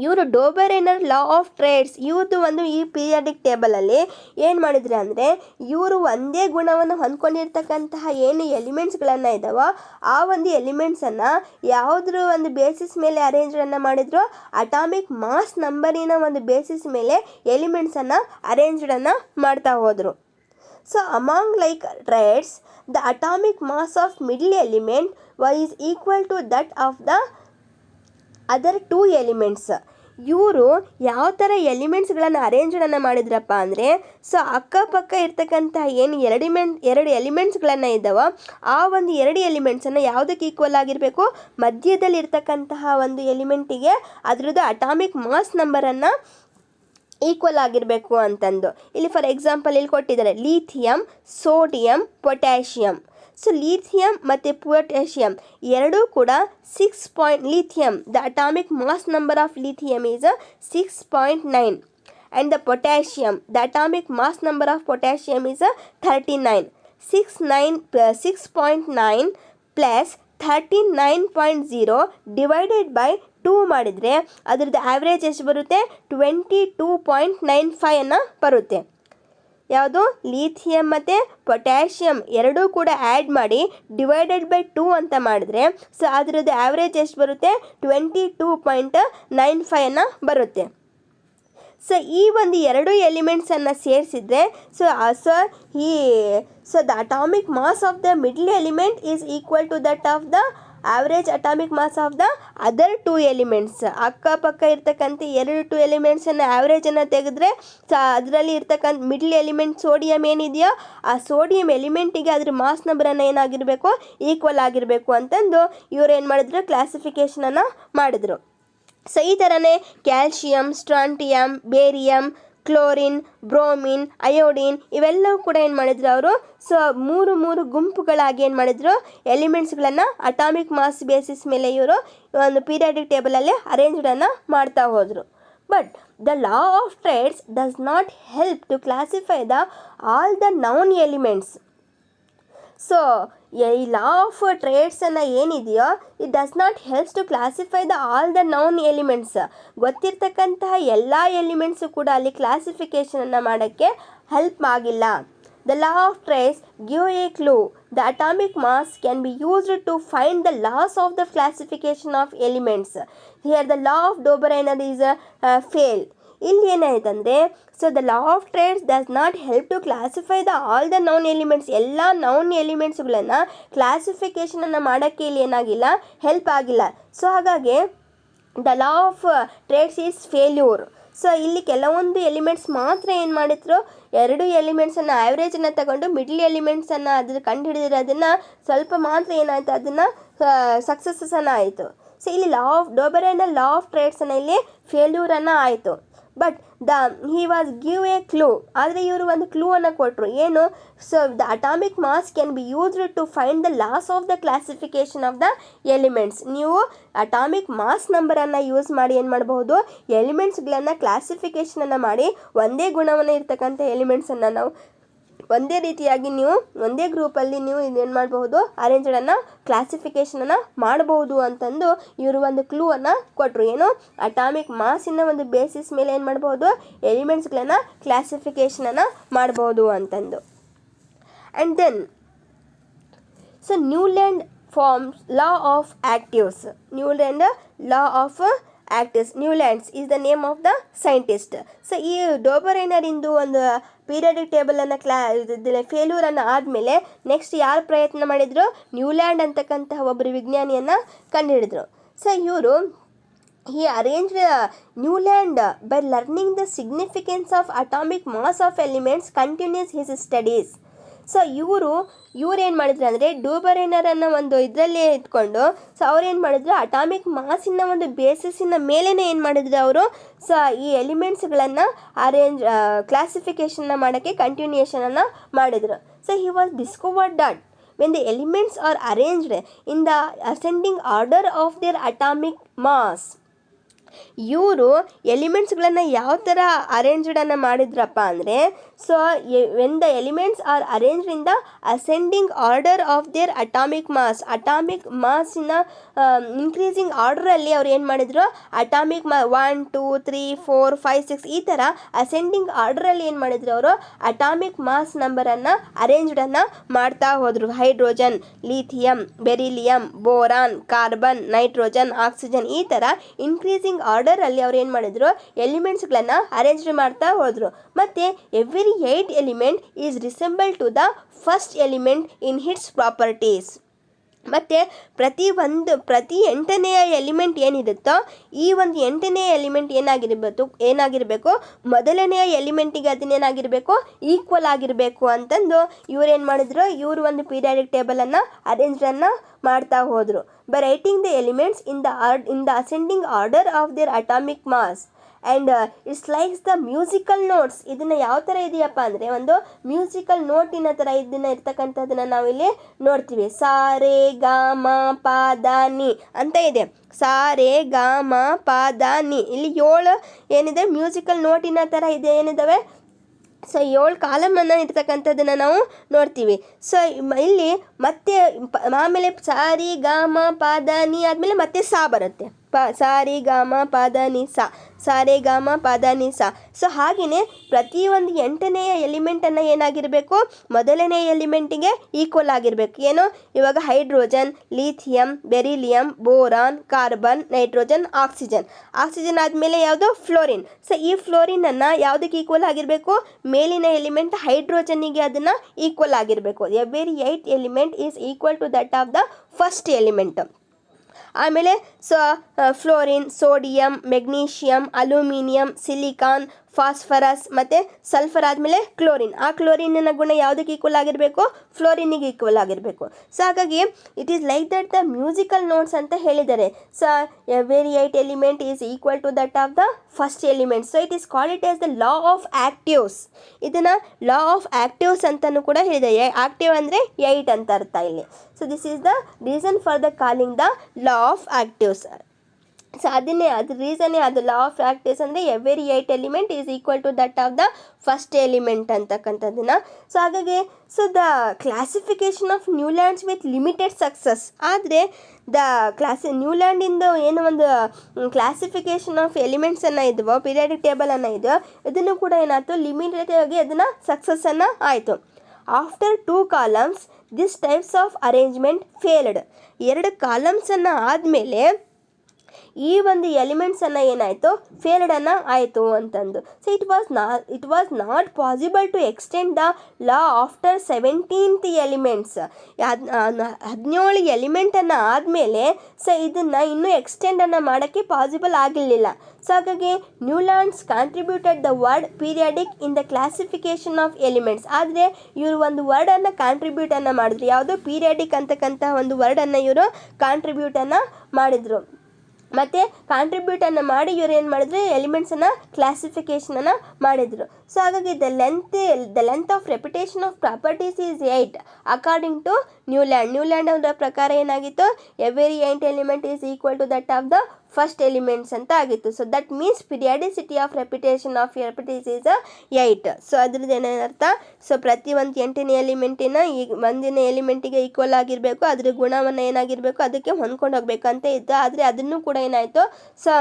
ಇವರು ಡೋಬೆರೆನರ್ ಲಾ ಆಫ್ ಟ್ರೇಡ್ಸ್ ಇವ್ರದ್ದು ಒಂದು ಈ ಪೀರಿಯಾಡಿಕ್ ಟೇಬಲಲ್ಲಿ ಏನು ಮಾಡಿದ್ರು ಅಂದರೆ ಇವರು ಒಂದೇ ಗುಣವನ್ನು ಹೊಂದ್ಕೊಂಡಿರ್ತಕ್ಕಂತಹ ಏನು ಎಲಿಮೆಂಟ್ಸ್ಗಳನ್ನು ಇದ್ದಾವೋ ಆ ಒಂದು ಎಲಿಮೆಂಟ್ಸನ್ನು ಯಾವುದ್ರ ಒಂದು ಬೇಸಿಸ್ ಮೇಲೆ ಅರೇಂಜನ್ನು ಮಾಡಿದ್ರು, ಅಟಾಮಿಕ್ ಮಾಸ್ ನಂಬರಿನ ಒಂದು ಬೇಸಿಸ್ ಮೇಲೆ ಎಲಿಮೆಂಟ್ಸನ್ನು ಅರೇಂಜನ್ನು ಮಾಡ್ತಾ ಹೋದರು. So among like triads the atomic mass of middle element is equal to that of the other 2 elements. ಇವರು ಯಾವ ಥರ ಎಲಿಮೆಂಟ್ಸ್ಗಳನ್ನು ಅರೇಂಜನ್ನು ಮಾಡಿದ್ರಪ್ಪ ಅಂದರೆ ಸೊ ಅಕ್ಕಪಕ್ಕ ಇರ್ತಕ್ಕಂಥ ಏನು ಎರಡು ಎಲಿಮೆಂಟ್ಸ್ಗಳನ್ನು ಇದ್ದಾವೋ ಆ ಒಂದು 2 ಎಲಿಮೆಂಟ್ಸನ್ನು ಯಾವುದಕ್ಕೆ ಈಕ್ವಲ್ ಆಗಿರಬೇಕು, ಮಧ್ಯದಲ್ಲಿ ಇರ್ತಕ್ಕಂತಹ ಒಂದು ಎಲಿಮೆಂಟಿಗೆ ಅದರದ್ದು ಅಟಾಮಿಕ್ ಮಾಸ್ ನಂಬರನ್ನು ಈಕ್ವಲ್ ಆಗಿರಬೇಕು ಅಂತಂದು. ಇಲ್ಲಿ ಫಾರ್ ಎಕ್ಸಾಂಪಲ್ ಇಲ್ಲಿ ಕೊಟ್ಟಿದ್ದಾರೆ lithium, sodium, potassium. So lithium ಮತ್ತು ಪೊಟ್ಯಾಷಿಯಮ್ ಎರಡೂ ಕೂಡ 6. Lithium the atomic mass number of lithium is 6.9 and the potassium the atomic mass number of potassium is 39. 6.9 plus 39.0 divided by 2 ಮಾಡಿದರೆ ಅದರದ್ದು ಆ್ಯಾವ್ರೇಜ್ ಎಷ್ಟು ಬರುತ್ತೆ, 22.95 ಅನ್ನು ಬರುತ್ತೆ. ಯಾವುದು, ಲೀಥಿಯಂ ಮತ್ತು ಪೊಟ್ಯಾಷಿಯಮ್ ಎರಡೂ ಕೂಡ ಆ್ಯಡ್ ಮಾಡಿ ಡಿವೈಡೆಡ್ ಬೈ 2 ಅಂತ ಮಾಡಿದ್ರೆ ಸೊ ಅದರದ್ದು ಆ್ಯಾವ್ರೇಜ್ ಎಷ್ಟು ಬರುತ್ತೆ, 22.95 ಅನ್ನು ಬರುತ್ತೆ. ಸೊ ಈ ಒಂದು 2 ಎಲಿಮೆಂಟ್ಸನ್ನು ಸೇರಿಸಿದ್ರೆ so the atomic mass of the middle element is equal to that of the average atomic mass of the other 2 elements. ಅಕ್ಕಪಕ್ಕ ಇರ್ತಕ್ಕಂಥ 2 ಎಲಿಮೆಂಟ್ಸನ್ನು ಆ್ಯಾವ್ರೇಜನ್ನು ತೆಗೆದ್ರೆ ಸೊ ಅದರಲ್ಲಿ ಇರ್ತಕ್ಕಂಥ ಮಿಡ್ಲ್ ಎಲಿಮೆಂಟ್ ಸೋಡಿಯಂ ಏನಿದೆಯೋ ಆ ಸೋಡಿಯಂ ಎಲಿಮೆಂಟಿಗೆ ಅದ್ರ ಮಾಸ್ ನಂಬರನ್ನು ಏನಾಗಿರಬೇಕು, ಈಕ್ವಲ್ ಆಗಿರಬೇಕು ಅಂತಂದು ಇವರು ಏನು ಮಾಡಿದ್ರು, ಕ್ಲಾಸಿಫಿಕೇಷನನ್ನು ಮಾಡಿದ್ರು. ಸೊ ಈ ಥರನೇ calcium, strontium, barium, chlorine, bromine, iodine ಇವೆಲ್ಲವೂ ಕೂಡ ಏನು ಮಾಡಿದ್ರು ಅವರು ಸೊ 3 ಗುಂಪುಗಳಾಗಿ ಏನು ಮಾಡಿದ್ರು, ಎಲಿಮೆಂಟ್ಸ್ಗಳನ್ನು ಅಟಾಮಿಕ್ ಮಾಸ್ ಬೇಸಿಸ್ ಮೇಲೆ ಇವರು ಒಂದು ಪೀರಿಯಾಡಿಕ್ ಟೇಬಲಲ್ಲಿ ಅರೇಂಜ್ಡನ್ನು ಮಾಡ್ತಾ ಹೋದರು. But the law of triads does not help to classify all the non elements. So ಈ ಲಾ ಆಫ್ ಟ್ರೇಡ್ಸನ್ನು ಏನಿದೆಯೋ it does not helps to classify all the known elements. ಗೊತ್ತಿರ್ತಕ್ಕಂತಹ ಎಲ್ಲ ಎಲಿಮೆಂಟ್ಸು ಕೂಡ ಅಲ್ಲಿ ಕ್ಲಾಸಿಫಿಕೇಷನನ್ನು ಮಾಡೋಕ್ಕೆ ಹೆಲ್ಪ್ ಆಗಿಲ್ಲ. The law of trace give a clue. The atomic mass can be used to find the laws of the classification of elements. Here the law of Dobereiner is fail. ಇಲ್ಲಿ ಏನಾಯ್ತಂದರೆ, so the law of triads does not help to classify all the known elements. ಎಲ್ಲ known ಎಲಿಮೆಂಟ್ಸ್ಗಳನ್ನು ಕ್ಲಾಸಿಫಿಕೇಷನನ್ನು ಮಾಡೋಕ್ಕೆ ಇಲ್ಲಿ ಏನಾಗಿಲ್ಲ, help ಆಗಿಲ್ಲ. So ಹಾಗಾಗಿ the law of triads is failure. So ಇಲ್ಲಿ ಕೆಲವೊಂದು ಎಲಿಮೆಂಟ್ಸ್ ಮಾತ್ರ ಏನು ಮಾಡಿದ್ರು, ಎರಡು ಎಲಿಮೆಂಟ್ಸನ್ನು ಆ್ಯಾವ್ರೇಜನ್ನು ತಗೊಂಡು ಮಿಡ್ಲ್ ಎಲಿಮೆಂಟ್ಸನ್ನು ಅದ್ರ ಕಂಡು ಹಿಡಿದಿರೋದನ್ನು ಸ್ವಲ್ಪ ಮಾತ್ರ ಏನಾಯಿತು, ಅದನ್ನು ಸಕ್ಸಸ್ಸನ್ನು ಆಯಿತು. ಸೊ ಇಲ್ಲಿ ಲಾ ಆಫ್ ಡೋಬೆರೆನರ್ ಲಾ ಆಫ್ ಟ್ರೇಡ್ಸನ್ನು ಇಲ್ಲಿ ಫೇಲ್ಯೂರನ್ನು ಆಯಿತು. But he was give a clue. ಆದರೆ ಇವರು ಒಂದು ಕ್ಲೂವನ್ನು ಕೊಟ್ಟರು, ಏನು, so the atomic mass can be used to find the laws of the classification of the elements. ನೀವು ಅಟಾಮಿಕ್ ಮಾಸ್ ನಂಬರನ್ನು ಯೂಸ್ ಮಾಡಿ ಏನು ಮಾಡಬಹುದು, ಎಲಿಮೆಂಟ್ಸ್ಗಳನ್ನು ಕ್ಲಾಸಿಫಿಕೇಷನನ್ನು ಮಾಡಿ ಒಂದೇ ಗುಣವನ್ನು ಇರ್ತಕ್ಕಂಥ ಎಲಿಮೆಂಟ್ಸನ್ನು ನಾವು ಒಂದೇ ರೀತಿಯಾಗಿ ನೀವು ಒಂದೇ ಗ್ರೂಪಲ್ಲಿ ನೀವು ಇದೇನು ಮಾಡಬಹುದು, ಅರೇಂಜ್ಡನ್ನು ಕ್ಲಾಸಿಫಿಕೇಷನನ್ನು ಮಾಡಬಹುದು ಅಂತಂದು ಇವರು ಒಂದು ಕ್ಲೂವನ್ನು ಕೊಟ್ಟರು. ಏನು, ಅಟಾಮಿಕ್ ಮಾಸಿನ ಒಂದು ಬೇಸಿಸ್ ಮೇಲೆ ಏನು ಮಾಡ್ಬೋದು, ಎಲಿಮೆಂಟ್ಸ್ಗಳನ್ನು ಕ್ಲಾಸಿಫಿಕೇಷನನ್ನು ಮಾಡ್ಬೋದು ಅಂತಂದು. And then so Newland forms law of octaves. Newland law of octaves, Newlands is the name of the scientist. So ಈ ಡೋಬೆರೆನರಿಂದು ಒಂದು ಪೀರಿಯಡಿಕ್ ಟೇಬಲನ್ನು ಫೇಲ್ಯೂರನ್ನು ಆದಮೇಲೆ ನೆಕ್ಸ್ಟ್ ಯಾರು ಪ್ರಯತ್ನ ಮಾಡಿದರು, ನ್ಯೂಲ್ಯಾಂಡ್ ಅಂತಕ್ಕಂತಹ ಒಬ್ಬರು ವಿಜ್ಞಾನಿಯನ್ನು ಕಂಡುಹಿಡಿದ್ರು. ಸೊ ಇವರು he arranged Newland by learning the significance of atomic mass of elements continues his studies. So ಇವ್ರೇನು ಮಾಡಿದ್ರು ಅಂದರೆ ಡೋಬೆರೆನರನ್ನು ಒಂದು ಇದರಲ್ಲೇ ಇಟ್ಕೊಂಡು, ಸೊ ಅವ್ರೇನು ಮಾಡಿದ್ರು, ಅಟಾಮಿಕ್ ಮಾಸಿನ ಒಂದು ಬೇಸಿಸಿನ ಮೇಲೇ ಏನು ಮಾಡಿದ್ರು ಅವರು, ಸೊ ಈ ಎಲಿಮೆಂಟ್ಸ್ಗಳನ್ನು ಕ್ಲಾಸಿಫಿಕೇಷನ್ನ ಮಾಡೋಕ್ಕೆ ಕಂಟಿನ್ಯೂಯೇಷನನ್ನು ಮಾಡಿದರು. So he was discovered that when the elements are arranged in the ascending order of their atomic mass. ಇವರು ಎಲಿಮೆಂಟ್ಸ್ಗಳನ್ನು ಯಾವ ಥರ ಅರೇಂಜ್ಡನ್ನು ಮಾಡಿದ್ರಪ್ಪ ಅಂದರೆ, so when the elements are arranged in the ascending order of their atomic ಮಾಸಿನ increasing ಆರ್ಡ್ರಲ್ಲಿ ಅವ್ರು ಏನು ಮಾಡಿದರು, ಅಟಾಮಿಕ್ 1 2 3 4 5 6 ಈ ಥರ ಅಸೆಂಡಿಂಗ್ ಆರ್ಡ್ರಲ್ಲಿ ಏನು ಮಾಡಿದ್ರು, ಅವರು ಅಟಾಮಿಕ್ ಮಾಸ್ ನಂಬರನ್ನು ಅರೇಂಜ್ಡನ್ನು ಮಾಡ್ತಾ ಹೋದರು. Hydrogen, lithium, beryllium, boron, carbon, nitrogen, oxygen ಈ ಥರ ಇನ್ಕ್ರೀಸಿಂಗ್ ಆರ್ಡರಲ್ಲಿ ಅವ್ರು ಏನು ಮಾಡಿದ್ರು, ಎಲಿಮೆಂಟ್ಸ್ಗಳನ್ನು ಅರೇಂಜ್ ಮಾಡ್ತಾ ಹೋದರು. ಮತ್ತು every 8 element is resemble to the first element in its properties. ಮತ್ತು ಪ್ರತಿ 8ನೆಯ ಎಲಿಮೆಂಟ್ ಏನಿರುತ್ತೋ ಈ ಒಂದು 8ನೆಯ ಎಲಿಮೆಂಟ್ ಏನಾಗಿರಬೇಕು, ಮೊದಲನೆಯ ಎಲಿಮೆಂಟಿಗೆ ಅದನ್ನೇನಾಗಿರಬೇಕು, ಈಕ್ವಲ್ ಆಗಿರಬೇಕು ಅಂತಂದು ಇವ್ರೇನು ಮಾಡಿದ್ರು, ಇವರು ಒಂದು ಪೀರಿಯಾಡಿಕ್ ಟೇಬಲನ್ನು ಅರೇಂಜನ್ನು ಮಾಡ್ತಾ ಹೋದರು. By writing the elements in the ascending order of their atomic mass and its likes the musical notes. ಇದನ್ನು ಯಾವ ಥರ ಇದೆಯಪ್ಪ ಅಂದರೆ, ಒಂದು ಮ್ಯೂಸಿಕಲ್ ನೋಟಿನ ಥರ ಇದನ್ನು ಇರ್ತಕ್ಕಂಥದ್ದನ್ನು ನಾವಿಲ್ಲಿ ನೋಡ್ತೀವಿ. ಸಾ ರೇ ಗ ಮ ಪ ದ ನಿ ಅಂತ ಇದೆ. ಸಾ ರೇ ಗ ಮ ಪ ದ ನಿ, ಇಲ್ಲಿ 7 ಏನಿದೆ ಮ್ಯೂಸಿಕಲ್ ನೋಟಿನ ಥರ ಇದೆ ಏನಿದ್ದಾವೆ. ಸೊ 7 ಕಾಲಮನ್ನು ಇರ್ತಕ್ಕಂಥದ್ದನ್ನು ನಾವು ನೋಡ್ತೀವಿ. ಸೊ ಇಲ್ಲಿ ಮತ್ತೆ ಆಮೇಲೆ ಸಾ ರಿ ಗ ಮ ಪ ದ ನಿ ಆದಮೇಲೆ ಮತ್ತೆ ಸಾ ಬರುತ್ತೆ. ಸಾ ರಿ ಗ ಮ ಪ ದ ನಿ ಸಾ, ಸಾ ರೇ ಗ ಮ ಪ ದ ನಿ ಸಾ. ಸೊ ಹಾಗೆಯೇ ಪ್ರತಿಯೊಂದು 8ನೆಯ ಎಲಿಮೆಂಟನ್ನು ಏನಾಗಿರಬೇಕು, ಮೊದಲನೆಯ ಎಲಿಮೆಂಟಿಗೆ ಈಕ್ವಲ್ ಆಗಿರಬೇಕು. ಏನು, ಇವಾಗ hydrogen, lithium, beryllium, boron, carbon, nitrogen, oxygen ಆದಮೇಲೆ ಯಾವುದು, ಫ್ಲೋರಿನ್. ಸೊ ಈ ಫ್ಲೋರಿನನ್ನು ಯಾವುದಕ್ಕೆ ಈಕ್ವಲ್ ಆಗಿರಬೇಕು, ಮೇಲಿನ ಎಲಿಮೆಂಟ್ ಹೈಡ್ರೋಜನ್ನಿಗೆ ಅದನ್ನು ಈಕ್ವಲ್ ಆಗಿರಬೇಕು. Every 8 element is equal to that of the first element. ಆಮೇಲೆ fluorine, sodium, magnesium, aluminium, silicon, phosphorus ಮತ್ತು ಸಲ್ಫರ್ ಆದಮೇಲೆ ಕ್ಲೋರಿನ್. ಆ ಕ್ಲೋರಿನ್ನ ಗುಣ ಯಾವುದಕ್ಕೆ ಈಕ್ವಲ್ ಆಗಿರಬೇಕು, ಫ್ಲೋರಿನಿಗೆ ಈಕ್ವಲ್ ಆಗಿರಬೇಕು. ಸೊ ಹಾಗಾಗಿ it is like that the musical notes ಅಂತ ಹೇಳಿದ್ದಾರೆ. So every 8 element is equal to that of the first element. So it is called it as the law of octaves. ಇದನ್ನು ಲಾ of actives ಅಂತಲೂ ಕೂಡ ಹೇಳಿದೆ. Active ಅಂದರೆ 8 ಅಂತ ಅರ್ಥ ಇಲ್ಲಿ. So this is the reason for the calling the law of octaves. So ಅದನ್ನೇ ಅದು ರೀಸನ್ನೇ ಅದು ಲಾ ಆಫ್ ಪ್ರಾಕ್ಟೀಸ್ ಅಂದರೆ every 8 element is equal to that of the first element ಅಂತಕ್ಕಂಥದ್ದನ್ನು. ಸೊ ಹಾಗಾಗಿ so the classification of Newlands with limited success. ಆದರೆ ನ್ಯೂಲ್ಯಾಂಡಿಂದು ಏನು ಒಂದು ಕ್ಲಾಸಿಫಿಕೇಶನ್ ಆಫ್ ಎಲಿಮೆಂಟ್ಸನ್ನು ಇದ್ವೋ ಪೀರಿಯಾಡಿಕ್ ಟೇಬಲನ್ನು ಇದೆಯೋ ಇದನ್ನು ಕೂಡ ಏನಾಯಿತು ಲಿಮಿಟೆಡ್ ಆಗಿ ಅದನ್ನು ಸಕ್ಸಸ್ಸನ್ನು ಆಯಿತು. After 2 columns this types of arrangement failed. 2 ಕಾಲಮ್ಸನ್ನು ಆದಮೇಲೆ ಈ ಒಂದು ಎಲಿಮೆಂಟ್ಸನ್ನು ಏನಾಯಿತು ಫೇಲ್ಡನ್ನು ಆಯಿತು ಅಂತಂದು. So it was not possible to extend the law after 17th elements. 17 ಎಲಿಮೆಂಟನ್ನು ಆದಮೇಲೆ ಸೊ ಇದನ್ನು ಇನ್ನೂ ಎಕ್ಸ್ಟೆಂಡನ್ನು ಮಾಡೋಕ್ಕೆ ಪಾಸಿಬಲ್ ಆಗಿರಲಿಲ್ಲ. ಸೊ ಹಾಗಾಗಿ Newlands contributed the word periodic in the classification of elements. ಆದರೆ ಇವರು ಒಂದು ವರ್ಡನ್ನು ಕಾಂಟ್ರಿಬ್ಯೂಟನ್ನು ಮಾಡಿದ್ರು, ಯಾವುದು ಪೀರಿಯಾಡಿಕ್ ಅಂತಕ್ಕಂಥ ಒಂದು ವರ್ಡನ್ನು ಇವರು ಕಾಂಟ್ರಿಬ್ಯೂಟನ್ನು ಮಾಡಿದರು. ಮತ್ತು ಕಾಂಟ್ರಿಬ್ಯೂಟನ್ನು ಮಾಡಿ ಇವ್ರು ಏನು ಮಾಡಿದ್ರು ಎಲಿಮೆಂಟ್ಸನ್ನು ಕ್ಲಾಸಿಫಿಕೇಷನನ್ನು ಮಾಡಿದರು. ಸೊ ಹಾಗಾಗಿ the length of repetition of properties is 8 according to Newland ಅವರ ಪ್ರಕಾರ ಏನಾಗಿತ್ತು every 8 element is equal to that of the first elements ಅಂತ ಆಗಿತ್ತು. So that means periodicity of repetition of repeats is 8. So ಅದ್ರದ್ದು ಏನೇನರ್ಥ so ಪ್ರತಿ ಒಂದು 8ನೇ ಎಲಿಮೆಂಟಿನ ಈ ಒಂದಿನ ಎಲಿಮೆಂಟಿಗೆ ಈಕ್ವಲ್ ಆಗಿರಬೇಕು, ಅದ್ರ ಗುಣವನ್ನು ಏನಾಗಿರಬೇಕು ಅದಕ್ಕೆ ಹೊಂದ್ಕೊಂಡು ಹೋಗಬೇಕು ಅಂತ ಇತ್ತು. ಆದರೆ ಅದನ್ನು ಕೂಡ ಏನಾಯಿತು ಸೊ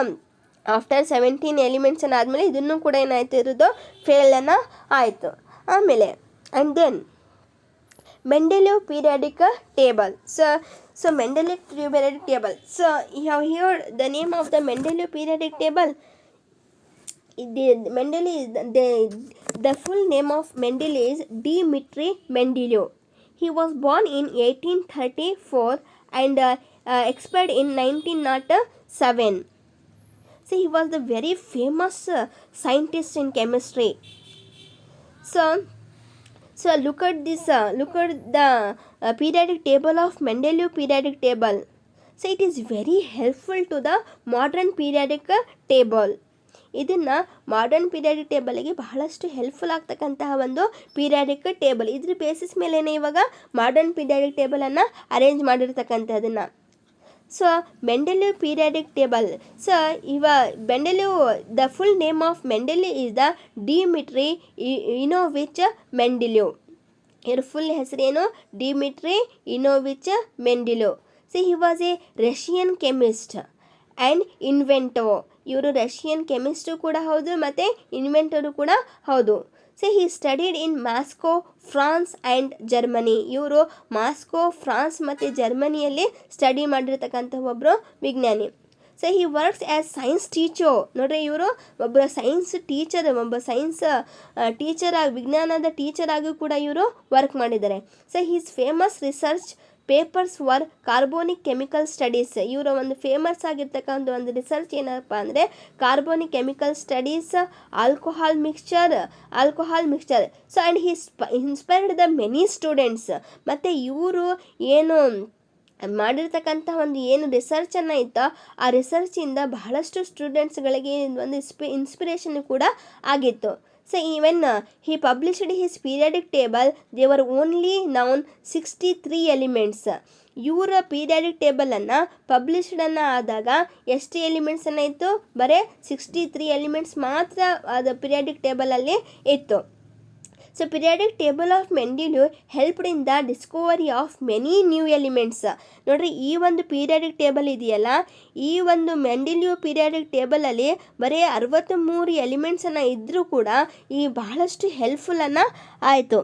ಆಫ್ಟರ್ 17 ಎಲಿಮೆಂಟ್ಸನ್ನು ಆದಮೇಲೆ ಇದನ್ನು ಕೂಡ ಏನಾಯಿತು ಇರೋದು ಫೇಲನ್ನು ಆಯಿತು. ಆಮೇಲೆ and then Mendeleev periodic table. So Mendeleev periodic table. So you have heard the name of the Mendeleev periodic table. The full name of Mendel is Dmitry Mendeleev. He was born in 1834 and expired in 1907. So he was the very famous scientist in chemistry. So look at this. Look at the periodic table of Mendeleev periodic table. So it is very helpful to the modern periodic table. ಇದನ್ನು modern periodic ಟೇಬಲ್ಗೆ ಬಹಳಷ್ಟು helpful ಆಗ್ತಕ್ಕಂತಹ ಒಂದು periodic table. ಇದ್ರ basis ಮೇಲೇ ಇವಾಗ modern periodic ಟೇಬಲನ್ನು arrange ಮಾಡಿರ್ತಕ್ಕಂಥದ್ದನ್ನು. So Mendeleev periodic table. So Mendeleev, the full name of Mendeleev is the Dmitry Ivanovich Mendeleev. ಇವ್ರ ಫುಲ್ ಹೆಸರೇನು Dmitri Ivanovich Mendeleev. So he was a Russian chemist and inventor. ಇವರು Russian chemist ಕೂಡ ಹೌದು ಮತ್ತು inventor ಕೂಡ ಹೌದು. So he studied in Moscow France and Germany. ಇವರು Moscow France ಮತ್ತು ಜರ್ಮನಿಯಲ್ಲಿ ಸ್ಟಡಿ ಮಾಡಿರ್ತಕ್ಕಂಥ ಒಬ್ಬರು ವಿಜ್ಞಾನಿ. So he works as science teacher. ನೋಡ್ರಿ ಇವರು ಒಬ್ಬ ಸೈನ್ಸ್ ಟೀಚರ್, ಒಬ್ಬ ಸೈನ್ಸ್ ಟೀಚರಾಗಿ ವಿಜ್ಞಾನದ ಟೀಚರಾಗಿ ಕೂಡ ಇವರು ವರ್ಕ್ ಮಾಡಿದ್ದಾರೆ. So he's famous research papers were carbonic chemical studies. ಇವರ ಒಂದು ಫೇಮಸ್ ಆಗಿರ್ತಕ್ಕಂಥ ಒಂದು ರಿಸರ್ಚ್ ಏನಪ್ಪ ಅಂದರೆ carbonic chemical studies, alcohol mixture. So and he inspired the many students. ಮತ್ತು ಇವರು ಏನು ಮಾಡಿರ್ತಕ್ಕಂಥ ಒಂದು ಏನು ರಿಸರ್ಚನ್ನು ಇತ್ತೋ ಆ ರಿಸರ್ಚಿಂದ ಬಹಳಷ್ಟು ಸ್ಟೂಡೆಂಟ್ಸ್ಗಳಿಗೆ ಒಂದು ಇನ್ಸ್ಪಿರೇಷನ್ ಕೂಡ ಆಗಿತ್ತು. So even he published his periodic table they were only noun 63 elements. ಇವರ ಪೀರಿಯಾಡಿಕ್ ಟೇಬಲನ್ನು ಪಬ್ಲಿಷ್ಡನ್ನು ಆದಾಗ ಎಷ್ಟು ಎಲಿಮೆಂಟ್ಸನ್ನು ಇತ್ತು ಬರೀ 63 ಎಲಿಮೆಂಟ್ಸ್ ಮಾತ್ರ ಅದು ಪೀರಿಯಾಡಿಕ್ ಟೇಬಲಲ್ಲಿ ಇತ್ತು. So periodic table of Mendeleev helped in the discovery of many new elements. ನೋಡಿರಿ ಈ ಒಂದು ಪೀರಿಯಾಡಿಕ್ ಟೇಬಲ್ ಇದೆಯಲ್ಲ, ಈ ಒಂದು ಮೆಂಡೆಲಿವ್ ಪೀರಿಯಾಡಿಕ್ ಟೇಬಲಲ್ಲಿ ಬರೀ 63 ಎಲಿಮೆಂಟ್ಸನ್ನು ಇದ್ದರೂ ಕೂಡ ಈ ಬಹಳಷ್ಟು ಹೆಲ್ಪ್ಫುಲ್ಲನ್ನು ಆಯಿತು.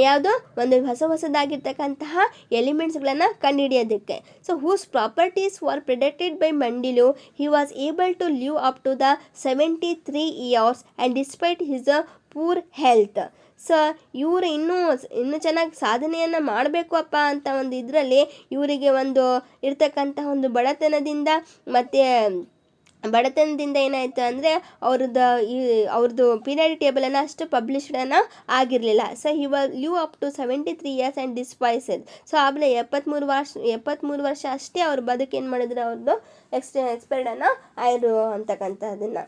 ಯಾವುದು ಒಂದು ಹೊಸದಾಗಿರ್ತಕ್ಕಂತಹ ಎಲಿಮೆಂಟ್ಸ್ಗಳನ್ನು ಕಂಡುಹಿಡಿಯೋದಕ್ಕೆ. So whose properties were predicted by Mendeleev. He was able to live up to the 73 years and despite his poor health. So ಇವರು ಇನ್ನೂ ಚೆನ್ನಾಗಿ ಸಾಧನೆಯನ್ನು ಮಾಡಬೇಕು ಅಪ್ಪ ಅಂತ ಒಂದು ಇದರಲ್ಲಿ ಇವರಿಗೆ ಒಂದು ಇರ್ತಕ್ಕಂತಹ ಒಂದು ಬಡತನದಿಂದ ಏನಾಯಿತು ಅಂದರೆ ಅವ್ರದ್ದು ಪೀರಿಯಾಡಿಕ್ ಟೇಬಲನ್ನು ಅಷ್ಟು ಪಬ್ಲಿಷ್ಡನ್ನು ಆಗಿರಲಿಲ್ಲ. So he was live up to 73 years and despised. So ಆಮೇಲೆ 73 ವರ್ಷ ಅಷ್ಟೇ ಅವ್ರ ಬದುಕೇನು ಮಾಡಿದ್ರು ಅವ್ರದ್ದು ಎಕ್ಸ್ಪೈರ್ಡನ್ನು ಆಯಿರು ಅಂತಕ್ಕಂಥದ್ದನ್ನು.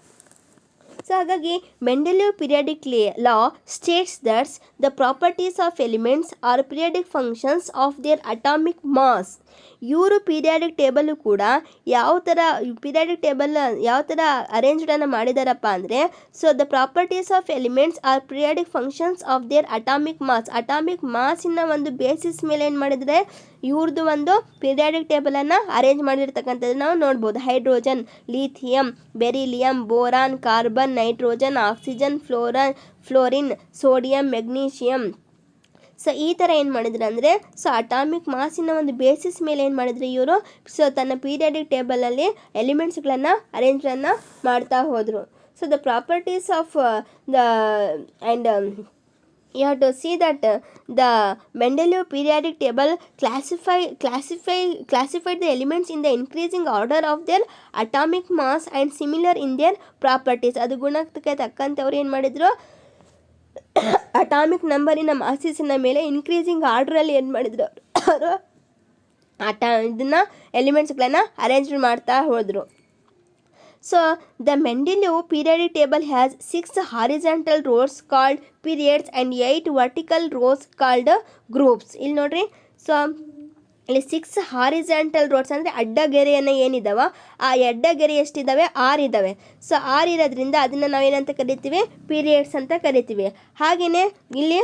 ಸೊ ಹಾಗಾಗಿ Mendeleev periodic law states that's the properties of elements are periodic functions of their atomic mass. ಇವರು ಪೀರಿಯಾಡಿಕ್ ಟೇಬಲ್ಲು ಕೂಡ ಯಾವ ಥರ ಪೀರಿಯಾಡಿಕ್ ಟೇಬಲ್ ಯಾವ ಥರ ಅರೇಂಜ್ಡನ್ನು ಮಾಡಿದಾರಪ್ಪ ಅಂದರೆ, so the properties of elements are periodic functions of their atomic ಮಾಸಿನ ಒಂದು ಬೇಸಿಸ್ ಮೇಲೆ ಏನು ಮಾಡಿದರೆ ಇವ್ರದ್ದು ಒಂದು ಪೀರಿಯಾಡಿಕ್ ಟೇಬಲನ್ನು ಅರೇಂಜ್ ಮಾಡಿರ್ತಕ್ಕಂಥದ್ದು ನಾವು ನೋಡ್ಬೋದು. Hydrogen, lithium, beryllium, boron, carbon, nitrogen, oxygen, fluorine, sodium, magnesium. So ಈ ಥರ ಏನು ಮಾಡಿದ್ರು ಅಂದರೆ, ಸೊ ಅಟಾಮಿಕ್ ಮಾಸಿನ ಒಂದು ಬೇಸಿಸ್ ಮೇಲೆ ಏನು ಮಾಡಿದ್ರು ಇವರು, ಸೊ ತನ್ನ ಪೀರಿಯಾಡಿಕ್ ಟೇಬಲಲ್ಲಿ ಎಲಿಮೆಂಟ್ಸ್ಗಳನ್ನು ಅರೇಂಜನ್ನು ಮಾಡ್ತಾ ಹೋದರು. So the properties of the and you have to see that the Mendeleev periodic table classified the elements in the increasing order of their atomic mass and similar in their properties. ಅದು ಗುಣಕ್ಕೆ ತಕ್ಕಂತೆ ಅವ್ರು ಏನು ಮಾಡಿದರು, atomic ನಂಬರಿನ ಮಾಸಿನ ಮೇಲೆ increasing ಆರ್ಡ್ರಲ್ಲಿ ಏನು ಮಾಡಿದ್ರು ಅವರು ಇದನ್ನು ಎಲಿಮೆಂಟ್ಸ್ಗಳನ್ನು ಅರೇಂಜ್ ಮಾಡ್ತಾ ಹೋದರು. So the Mendeleev periodic table has 6 horizontal rows called periods and 8 vertical rows called groups. ಇಲ್ಲಿ ನೋಡ್ರಿ, ಸೊ ಇಲ್ಲಿ 6 ಹಾರಿಜಾಂಟಲ್ ರೋಡ್ಸ್ ಅಂದರೆ ಅಡ್ಡಗೆರೆಯನ್ನು ಏನಿದಾವ ಆ ಅಡ್ಡಗೆರೆ ಎಷ್ಟಿದ್ದಾವೆ, 6 ಇದ್ದಾವೆ. ಸೊ 6 ಇರೋದ್ರಿಂದ ಅದನ್ನು ನಾವೇನಂತ ಕರಿತೀವಿ, ಪೀರಿಯಡ್ಸ್ ಅಂತ ಕರಿತೀವಿ. ಹಾಗೆಯೇ ಇಲ್ಲಿ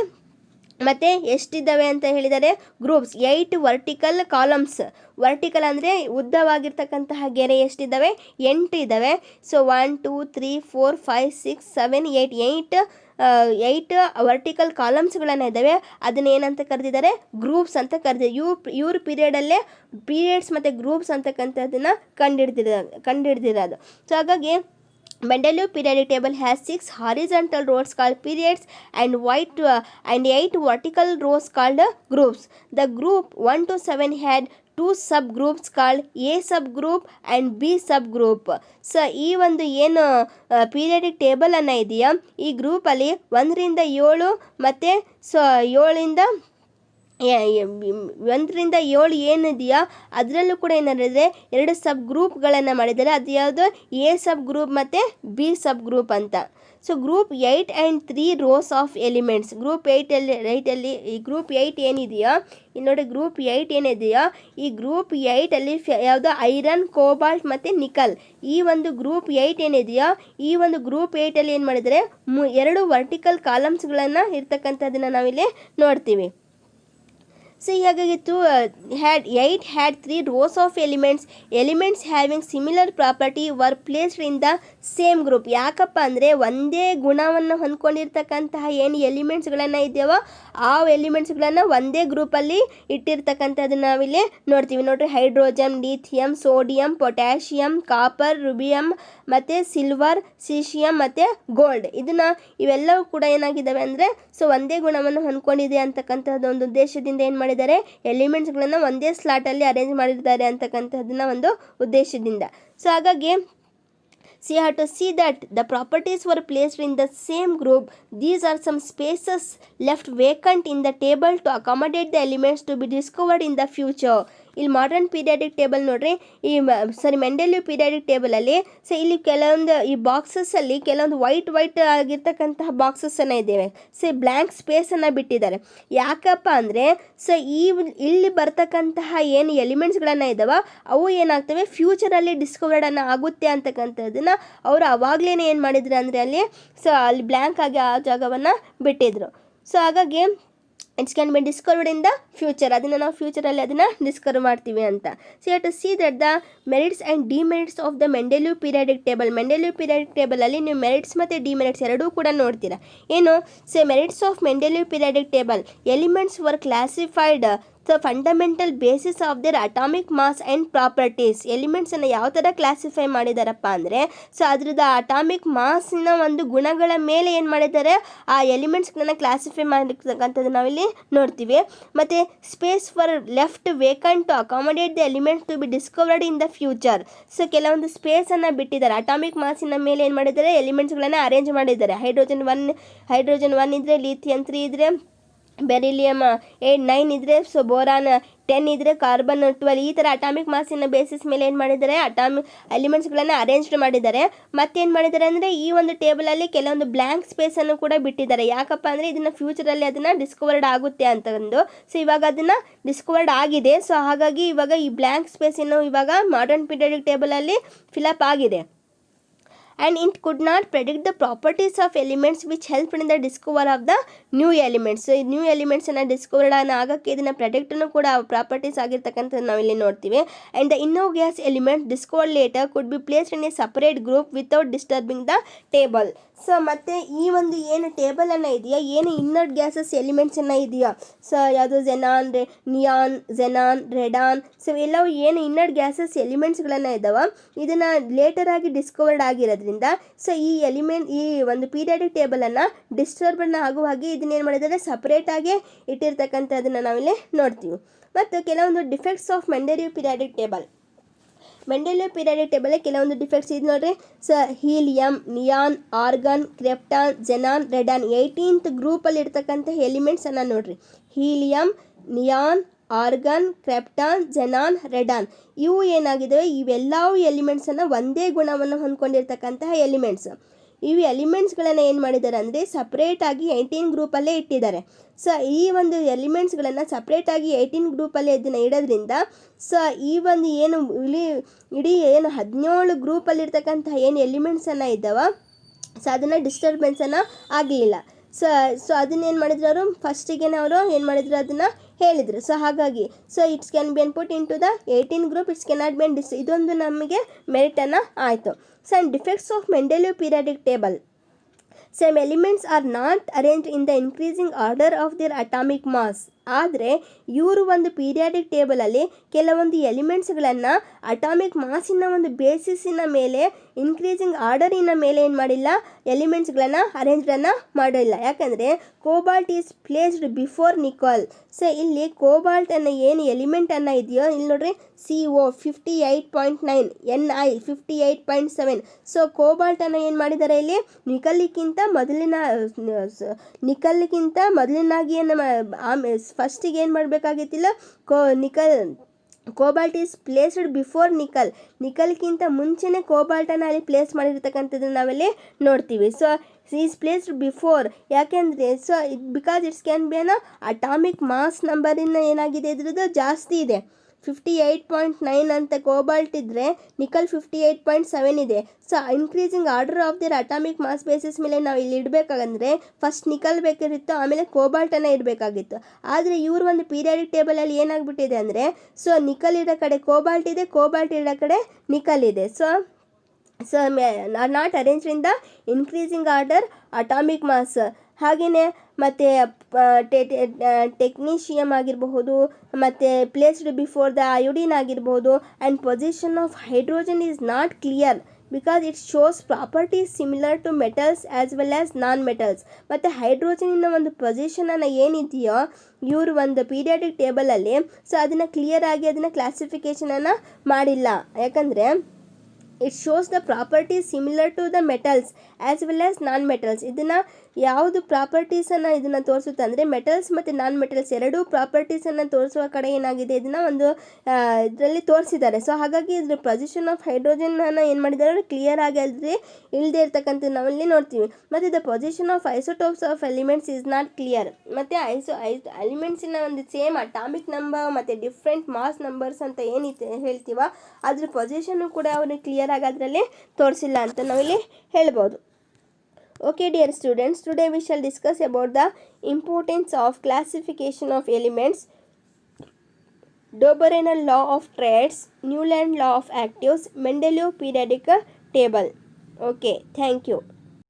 ಮತ್ತು ಎಷ್ಟಿದ್ದಾವೆ ಅಂತ ಹೇಳಿದರೆ ಗ್ರೂಪ್ಸ್ 8 ವರ್ಟಿಕಲ್ ಕಾಲಮ್ಸ್. ವರ್ಟಿಕಲ್ ಅಂದರೆ ಉದ್ದವಾಗಿರ್ತಕ್ಕಂತಹ ಗೆರೆ ಎಷ್ಟಿದ್ದಾವೆ, 8 ಇದ್ದಾವೆ. ಸೊ 1 2 3 4 5 6 7 8 ವರ್ಟಿಕಲ್ ಕಾಲಮ್ಸ್ಗಳನ್ನು ಇದ್ದಾವೆ. ಅದನ್ನ ಏನಂತ ಕರೆದಿದ್ದಾರೆ, ಗ್ರೂಪ್ಸ್ ಅಂತ ಕರೆದಿದ್ದಾರೆ. ಇವ್ರ ಪೀರಿಯಡಲ್ಲೇ ಪೀರಿಯಡ್ಸ್ ಮತ್ತು ಗ್ರೂಪ್ಸ್ ಅಂತಕ್ಕಂಥದ್ದನ್ನು ಕಂಡುಹಿಡ್ದಿರೋದು. ಸೊ ಹಾಗಾಗಿ Mendeleev periodic table has 6 horizontal rows called periods and 8 vertical rows called groups. The group 1 to 7 had 2 subgroups called A subgroup and B subgroup. So ಈ ಒಂದು ಏನು ಪೀರಿಯಾಡಿಕ್ ಟೇಬಲನ್ನು ಇದೆಯಾ, ಈ ಗ್ರೂಪಲ್ಲಿ 1 ರಿಂದ 7 ಮತ್ತು ಸೊ 1 ರಿಂದ 7 ಏನಿದೆಯಾ ಅದರಲ್ಲೂ ಕೂಡ ಏನಾದ್ರೆ 2 ಸಬ್ ಗ್ರೂಪ್ಗಳನ್ನು ಮಾಡಿದ್ದಾರೆ. ಅದು ಯಾವುದು, ಎ ಸಬ್ ಗ್ರೂಪ್ ಮತ್ತು ಬಿ ಸಬ್ ಗ್ರೂಪ್ ಅಂತ. So group 8 and 3 rows of elements. Group 8ಅಲ್ಲಿ ಈ ಗ್ರೂಪ್ 8 ಏನಿದೆಯಾ, ಇಲ್ಲಿ ನೋಡಿ ಗ್ರೂಪ್ 8 ಏನಿದೆಯಾ, ಈ ಗ್ರೂಪ್ 8ಅಲ್ಲಿ ಯಾವುದು ಐರನ್, ಕೋಬಾಲ್ಟ್ ಮತ್ತು ನಿಕಲ್. ಈ ಒಂದು ಗ್ರೂಪ್ 8 ಏನಿದೆಯಾ, ಈ ಒಂದು ಗ್ರೂಪ್ 8ಅಲ್ಲಿ ಏನು ಮಾಡಿದರೆ 2 ವರ್ಟಿಕಲ್ ಕಾಲಮ್ಸ್ಗಳನ್ನು ಇರ್ತಕ್ಕಂಥದ್ದನ್ನು ನಾವಿಲ್ಲಿ ನೋಡ್ತೀವಿ. ಸೊ ಹೀಗಾಗಿ 8 had 3 rows of elements having similar property were placed in the same group. ಯಾಕಪ್ಪ ಅಂದರೆ ಒಂದೇ ಗುಣವನ್ನು ಹೊಂದ್ಕೊಂಡಿರ್ತಕ್ಕಂತಹ ಏನು ಎಲಿಮೆಂಟ್ಸ್ಗಳನ್ನು ಇದೆಯೋ ಆ ಎಲಿಮೆಂಟ್ಸ್ಗಳನ್ನು ಒಂದೇ ಗ್ರೂಪಲ್ಲಿ ಇಟ್ಟಿರ್ತಕ್ಕಂಥದ್ದನ್ನು ನಾವಿಲ್ಲಿ ನೋಡ್ತೀವಿ. ನೋಡ್ರಿ, hydrogen, lithium, sodium, potassium, copper, rubidium ಮತ್ತು ಸಿಲ್ವರ್, ಸೀಶಿಯಂ ಮತ್ತು ಗೋಲ್ಡ್. ಇವೆಲ್ಲವೂ ಕೂಡ ಏನಾಗಿದ್ದಾವೆ ಅಂದರೆ ಸೊ ಒಂದೇ ಗುಣವನ್ನು ಹೊಂದ್ಕೊಂಡಿದೆ ಅಂತಕ್ಕಂಥದ್ದು ಒಂದು ಉದ್ದೇಶದಿಂದ ಏನು ಮಾಡಿದ್ದಾರೆ, ಎಲಿಮೆಂಟ್ಸ್ಗಳನ್ನು ಒಂದೇ ಸ್ಲಾಟಲ್ಲಿ ಅರೇಂಜ್ ಮಾಡಿದ್ದಾರೆ ಅಂತಕ್ಕಂಥದ್ದನ್ನ ಒಂದು ಉದ್ದೇಶದಿಂದ. ಸೊ ಹಾಗಾಗಿ so you have to see that the properties were placed in the same group. These are some spaces left vacant in the table to accommodate the elements to be discovered in the future. ಇಲ್ಲಿ modern periodic table ನೋಡ್ರಿ, ಮೆಂಡೆಲಿವ್ periodic ಟೇಬಲಲ್ಲಿ so ಇಲ್ಲಿ ಕೆಲವೊಂದು ಈ ಬಾಕ್ಸಸ್ಸಲ್ಲಿ ಕೆಲವೊಂದು white ಆಗಿರ್ತಕ್ಕಂತಹ ಬಾಕ್ಸಸ್ಸನ್ನು ಇದ್ದೇವೆ. So blank ಸ್ಪೇಸನ್ನು ಬಿಟ್ಟಿದ್ದಾರೆ. ಯಾಕಪ್ಪ ಅಂದರೆ ಸೊ ಇಲ್ಲಿ ಬರ್ತಕ್ಕಂತಹ ಏನು ಎಲಿಮೆಂಟ್ಸ್ಗಳನ್ನು ಇದ್ದಾವೆ ಅವು ಏನಾಗ್ತವೆ, ಫ್ಯೂಚರಲ್ಲಿ ಡಿಸ್ಕವರ್ಡನ್ನು ಆಗುತ್ತೆ ಅಂತಕ್ಕಂಥದ್ದನ್ನು ಅವರು ಅವಾಗಲೇ ಏನು ಮಾಡಿದ್ರು ಅಂದರೆ ಅಲ್ಲಿ ಬ್ಲ್ಯಾಂಕ್ ಆಗಿ ಆ ಜಾಗವನ್ನು ಬಿಟ್ಟಿದ್ರು. ಸೊ ಹಾಗಾಗಿ it's can be discovered in the future. ಅದನ್ನು ನಾವು ಫ್ಯೂಚರಲ್ಲಿ ಅದನ್ನು ಡಿಸ್ಕವರ್ ಮಾಡ್ತೀವಿ ಅಂತ. So you have to see that the merits and demerits of the Mendeleev periodic table. Mendeleev periodic ಟೇಬಲಲ್ಲಿ ನೀವು ಮೆರಿಟ್ಸ್ ಮತ್ತು ಡಿಮೆರಿಟ್ಸ್ ಎರಡೂ ಕೂಡ ನೋಡ್ತೀರಾ. ಏನು, so merits of Mendeleev periodic table, elements were classified the fundamental basis of their atomic mass and properties. ಎಲಿಮೆಂಟ್ಸನ್ನು ಯಾವ ಥರ ಕ್ಲಾಸಿಫೈ ಮಾಡಿದಾರಪ್ಪ ಅಂದರೆ ಸೊ ಅದ್ರದ್ದು ಅಟಾಮಿಕ್ ಮಾಸಿನ ಒಂದು ಗುಣಗಳ ಮೇಲೆ ಏನು ಮಾಡಿದ್ದಾರೆ, ಆ ಎಲಿಮೆಂಟ್ಸ್ಗಳನ್ನ ಕ್ಲಾಸಿಫೈ ಮಾಡಿರ್ತಕ್ಕಂಥದ್ದು ನಾವಿಲ್ಲಿ ನೋಡ್ತೀವಿ. ಮತ್ತು space for left vacant to accommodate the elements to be discovered in the future. So ಕೆಲವೊಂದು ಸ್ಪೇಸನ್ನು ಬಿಟ್ಟಿದ್ದಾರೆ. ಅಟಾಮಿಕ್ ಮಾಸಿನ ಮೇಲೆ ಏನು ಮಾಡಿದ್ದಾರೆ, ಎಲಿಮೆಂಟ್ಸ್ಗಳನ್ನು ಅರೇಂಜ್ ಮಾಡಿದ್ದಾರೆ. ಹೈಡ್ರೋಜನ್ 1 ಇದ್ದರೆ, ಲಿಥಿಯಂ 3 ಇದ್ದರೆ, ಬೆರಿಲಿಯಮ್ 9 ಇದ್ದರೆ ಸೊ ಬೋರಾನ್ 10 ಇದ್ದರೆ ಕಾರ್ಬನ್ 12 ಈ ಥರ ಅಟಾಮಿಕ್ ಮಾಸಿನ ಬೇಸಿಸ್ ಮೇಲೆ ಏನು ಮಾಡಿದ್ದಾರೆ ಎಲಿಮೆಂಟ್ಸ್ಗಳನ್ನು ಅರೇಂಜ್ ಮಾಡಿದ್ದಾರೆ. ಮತ್ತೇನು ಮಾಡಿದ್ದಾರೆ ಅಂದರೆ ಈ ಒಂದು ಟೇಬಲಲ್ಲಿ ಕೆಲವೊಂದು ಬ್ಲ್ಯಾಂಕ್ ಸ್ಪೇಸನ್ನು ಕೂಡ ಬಿಟ್ಟಿದ್ದಾರೆ. ಯಾಕಪ್ಪ ಅಂದರೆ ಇದನ್ನು ಫ್ಯೂಚರಲ್ಲಿ ಅದನ್ನು ಡಿಸ್ಕವರ್ಡ್ ಆಗುತ್ತೆ ಅಂತಂದು. ಸೊ ಇವಾಗ ಅದನ್ನು ಡಿಸ್ಕವರ್ಡ್ ಆಗಿದೆ. ಸೊ ಹಾಗಾಗಿ ಇವಾಗ ಈ ಬ್ಲ್ಯಾಂಕ್ ಸ್ಪೇಸ್ ಇನ್ನು ಇವಾಗ ಮಾಡರ್ನ್ ಪೀರಿಯಾಡಿಕ್ ಟೇಬಲಲ್ಲಿ ಫಿಲಪ್ ಆಗಿದೆ. And it could not predict the properties of elements which helped in the discovery of the new elements. So new ಎಲಿಮೆಂಟ್ಸನ್ನು ಡಿಸ್ಕವರ್ಡ್ ಆಗೋಕ್ಕೆ ಇದನ್ನು ಪ್ರೆಡಿಕ್ಟನ್ನು ಕೂಡ ಪ್ರಾಪರ್ಟೀಸ್ ಆಗಿರ್ತಕ್ಕಂಥದ್ದು ನಾವಿಲ್ಲಿ ನೋಡ್ತೀವಿ. ಆ್ಯಂಡ್ ದ ಇನ್ನೋ gas element discovered later could be placed in a separate group without disturbing the table. So ಮತ್ತು ಈ ಒಂದು ಏನು ಟೇಬಲನ್ನು ಇದೆಯಾ, ಏನು ಇನ್ನರ್ಡ್ ಗ್ಯಾಸಸ್ ಎಲಿಮೆಂಟ್ಸನ್ನು ಇದೆಯಾ, ಸೊ ಯಾವುದು ನಿಯಾನ್, ಝೆನಾನ್, ರೆಡಾನ್, ಸೊ ಎಲ್ಲವೂ ಏನು ಇನ್ನರ್ಡ್ ಗ್ಯಾಸಸ್ ಎಲಿಮೆಂಟ್ಸ್ಗಳನ್ನು ಇದ್ದಾವೆ ಇದನ್ನು ಲೇಟರಾಗಿ ಡಿಸ್ಕವರ್ಡ್ ಆಗಿರೋದ್ರಿಂದ ಸೊ ಈ ಒಂದು ಪೀರಿಯಾಡಿಕ್ ಟೇಬಲನ್ನು ಡಿಸ್ಟರ್ಬನ್ನು ಆಗುವ ಹಾಗೆ ಇದನ್ನೇನು ಮಾಡಿದ್ದಾರೆ ಸಪ್ರೇಟಾಗಿ ಇಟ್ಟಿರ್ತಕ್ಕಂಥದ್ದನ್ನು ನಾವಿಲ್ಲಿ ನೋಡ್ತೀವಿ. ಮತ್ತು ಕೆಲವೊಂದು defects of Mendeleev periodic table. Mendeleev periodic table ಕೆಲವೊಂದು ಡಿಫೆಕ್ಟ್ಸ್ ಇದು ನೋಡ್ರಿ. So helium, neon, argon, krypton, xenon, radon 18th ಗ್ರೂಪಲ್ಲಿ ಇರ್ತಕ್ಕಂಥ ಎಲಿಮೆಂಟ್ಸನ್ನು ನೋಡ್ರಿ. Helium, neon, argon, krypton, xenon, radon ಇವು ಏನಾಗಿದ್ದಾವೆ, ಇವೆಲ್ಲವೂ ಎಲಿಮೆಂಟ್ಸನ್ನು ಒಂದೇ ಗುಣವನ್ನು ಹೊಂದ್ಕೊಂಡಿರ್ತಕ್ಕಂತಹ ಎಲಿಮೆಂಟ್ಸ್. ಇವು ಎಲಿಮೆಂಟ್ಸ್ಗಳನ್ನು ಏನು ಮಾಡಿದ್ದಾರೆ ಅಂದರೆ ಸಪ್ರೇಟಾಗಿ 18 ಗ್ರೂಪಲ್ಲೇ ಇಟ್ಟಿದ್ದಾರೆ. ಸೊ ಈ ಒಂದು ಎಲಿಮೆಂಟ್ಸ್ಗಳನ್ನು ಸಪ್ರೇಟಾಗಿ 18 ಗ್ರೂಪಲ್ಲೇ ಇದನ್ನು ಇಡೋದ್ರಿಂದ ಸೊ ಈ ಒಂದು ಏನು ಇಡೀ ಏನು 17 ಗ್ರೂಪಲ್ಲಿರ್ತಕ್ಕಂಥ ಏನು ಎಲಿಮೆಂಟ್ಸನ್ನು ಇದ್ದಾವೆ ಸೊ ಅದನ್ನು ಡಿಸ್ಟರ್ಬೆನ್ಸನ್ನು ಆಗಲಿಲ್ಲ. ಸೊ ಅದನ್ನೇನು ಮಾಡಿದ್ರು ಅವರು ಫಸ್ಟಿಗೆ ಅವರು ಏನು ಮಾಡಿದ್ರು ಅದನ್ನು ಹೇಳಿದರು. ಸೊ ಹಾಗಾಗಿ so it's can be put in to the 18 group, it's cannot be ಇದೊಂದು ನಮಗೆ ಮೆರಿಟನ್ನು ಆಯಿತು. So and defects of Mendeleev periodic table. Some elements are not arranged in the increasing order of their atomic mass. ಆದರೆ ಇವರು ಒಂದು periodic ಟೇಬಲಲ್ಲಿ ಕೆಲವೊಂದು ಎಲಿಮೆಂಟ್ಸ್ಗಳನ್ನು atomic ಮಾಸಿನ ಒಂದು ಬೇಸಿಸಿನ ಮೇಲೆ ಇನ್ಕ್ರೀಸಿಂಗ್ ಆರ್ಡರಿನ ಮೇಲೆ ಏನು ಮಾಡಿಲ್ಲ ಎಲಿಮೆಂಟ್ಸ್ಗಳನ್ನು ಅರೇಂಜನ್ನು ಮಾಡಿಲ್ಲ. ಯಾಕಂದರೆ cobalt is placed before nickel. So ಇಲ್ಲಿ ಕೋಬಾಲ್ಟನ್ನು ಏನು ಎಲಿಮೆಂಟನ್ನು ಇದೆಯೋ ಇಲ್ಲಿ ನೋಡ್ರಿ CO 58.9, NI 58.7. ಸೊ ಕೋಬಾಲ್ಟನ್ನು ಏನು ಮಾಡಿದ್ದಾರೆ ಇಲ್ಲಿ ನಿಕಲ್ಗಿಂತ ಮೊದಲಿನಾಗಿ ಏನು ಫಸ್ಟಿಗೆ ಏನು ಮಾಡಬೇಕಾಗಿತ್ತಿಲ್ಲ ಕೋಬಾಲ್ಟ್ ಈಸ್ ಪ್ಲೇಸ್ಡ್ ಬಿಫೋರ್ ನಿಕಲ್ಗಿಂತ ಮುಂಚೆನೇ ಕೋಬಾಲ್ಟನ್ನು ಅಲ್ಲಿ ಪ್ಲೇಸ್ ಮಾಡಿರ್ತಕ್ಕಂಥದ್ದನ್ನು ನಾವಲ್ಲಿ ನೋಡ್ತೀವಿ. ಸೊ ಈಸ್ ಪ್ಲೇಸ್ಡ್ ಬಿಫೋರ್ ಯಾಕೆಂದರೆ so because it's can be atomic mass ನಂಬರಿನ ಏನಾಗಿದೆ ಇದ್ರದ್ದು ಜಾಸ್ತಿ ಇದೆ. 58.9 ಅಂತ ಕೋಬಾಲ್ಟ್ ಇದ್ದರೆ ನಿಕಲ್ 58.7 ಇದೆ. So increasing order of their atomic mass basis ಮೇಲೆ ನಾವು ಇಲ್ಲಿ ಇಡಬೇಕಾಗಂದ್ರೆ ಫಸ್ಟ್ ನಿಕಲ್ ಬೇಕಿತ್ತು, ಆಮೇಲೆ ಕೋಬಾಲ್ಟನ್ನು ಇಡಬೇಕಾಗಿತ್ತು. ಆದರೆ ಇವರು ಒಂದು ಪೀರಿಯಾಡಿಕ್ ಟೇಬಲಲ್ಲಿ ಏನಾಗ್ಬಿಟ್ಟಿದೆ ಅಂದರೆ ಸೊ ನಿಕಲ್ ಇರೋ ಕಡೆ ಕೋಬಾಲ್ಟ್ ಇದೆ, ಕೋಬಾಲ್ಟ್ ಇರೋ ಕಡೆ ನಿಕಲ್ ಇದೆ. So are not arranged in the increasing order atomic mass. ಹಾಗೆಯೇ ಮತ್ತು ಟೆಕ್ನೀಷಿಯಮ್ ಆಗಿರಬಹುದು, ಮತ್ತು ಪ್ಲೇಸ್ಡ್ ಬಿಫೋರ್ ದ ಅಯೋಡಿನ್ ಆಗಿರ್ಬೋದು. And position of hydrogen is not clear because it shows properties similar to metals as well as non metals. ಮತ್ತು ಹೈಡ್ರೋಜನಿನ ಒಂದು ಪೊಸಿಷನನ್ನು ಏನಿದೆಯೋ ಇವರು ಒಂದು ಪೀರಿಯಾಡಿಕ್ ಟೇಬಲಲ್ಲಿ ಸೊ ಅದನ್ನು ಕ್ಲಿಯರಾಗಿ ಅದನ್ನು ಕ್ಲಾಸಿಫಿಕೇಷನನ್ನು ಮಾಡಿಲ್ಲ. ಯಾಕಂದರೆ it shows the properties similar to the metals as well as non metals. ಇದನ್ನು ಯಾವುದು ಪ್ರಾಪರ್ಟೀಸನ್ನು ಇದನ್ನು ತೋರಿಸುತ್ತೆ ಅಂದರೆ ಮೆಟಲ್ಸ್ ಮತ್ತು ನಾನ್ ಮೆಟಲ್ಸ್ ಎರಡೂ ಪ್ರಾಪರ್ಟೀಸನ್ನು ತೋರಿಸುವ ಕಡೆ ಏನಾಗಿದೆ ಇದನ್ನು ಒಂದು ಇದರಲ್ಲಿ ತೋರಿಸಿದ್ದಾರೆ. ಸೊ ಹಾಗಾಗಿ ಇದ್ರ ಪೊಸಿಷನ್ ಆಫ್ ಹೈಡ್ರೋಜನನ್ನು ಏನು ಮಾಡಿದ್ದಾರೆ ಕ್ಲಿಯರ್ ಆಗಿ ಅಲ್ಲದೆ ಇಲ್ಲದೆ ಇರ್ತಕ್ಕಂಥ ನಾವಲ್ಲಿ ನೋಡ್ತೀವಿ. ಮತ್ತು the position of isotopes of elements is not clear. ಮತ್ತು ಎಲಿಮೆಂಟ್ಸಿನ ಒಂದು ಸೇಮ್ ಅಟಾಮಿಕ್ ನಂಬರ್ ಮತ್ತು ಡಿಫ್ರೆಂಟ್ ಮಾಸ್ ನಂಬರ್ಸ್ ಅಂತ ಏನಿದೆ ಹೇಳ್ತೀವ ಅದ್ರ ಪೊಸಿಷನ್ನು ಕೂಡ ಅವ್ರಿಗೆ ಕ್ಲಿಯರ್ ಆಗಿ ಅದರಲ್ಲಿ ತೋರಿಸಿಲ್ಲ ಅಂತ ನಾವಿಲ್ಲಿ ಹೇಳ್ಬೋದು. Okay dear students, today we shall discuss about the importance of classification of elements, D'Obereiner law of traits, Newland law of actives, Mendeleev periodic table. Okay, thank you.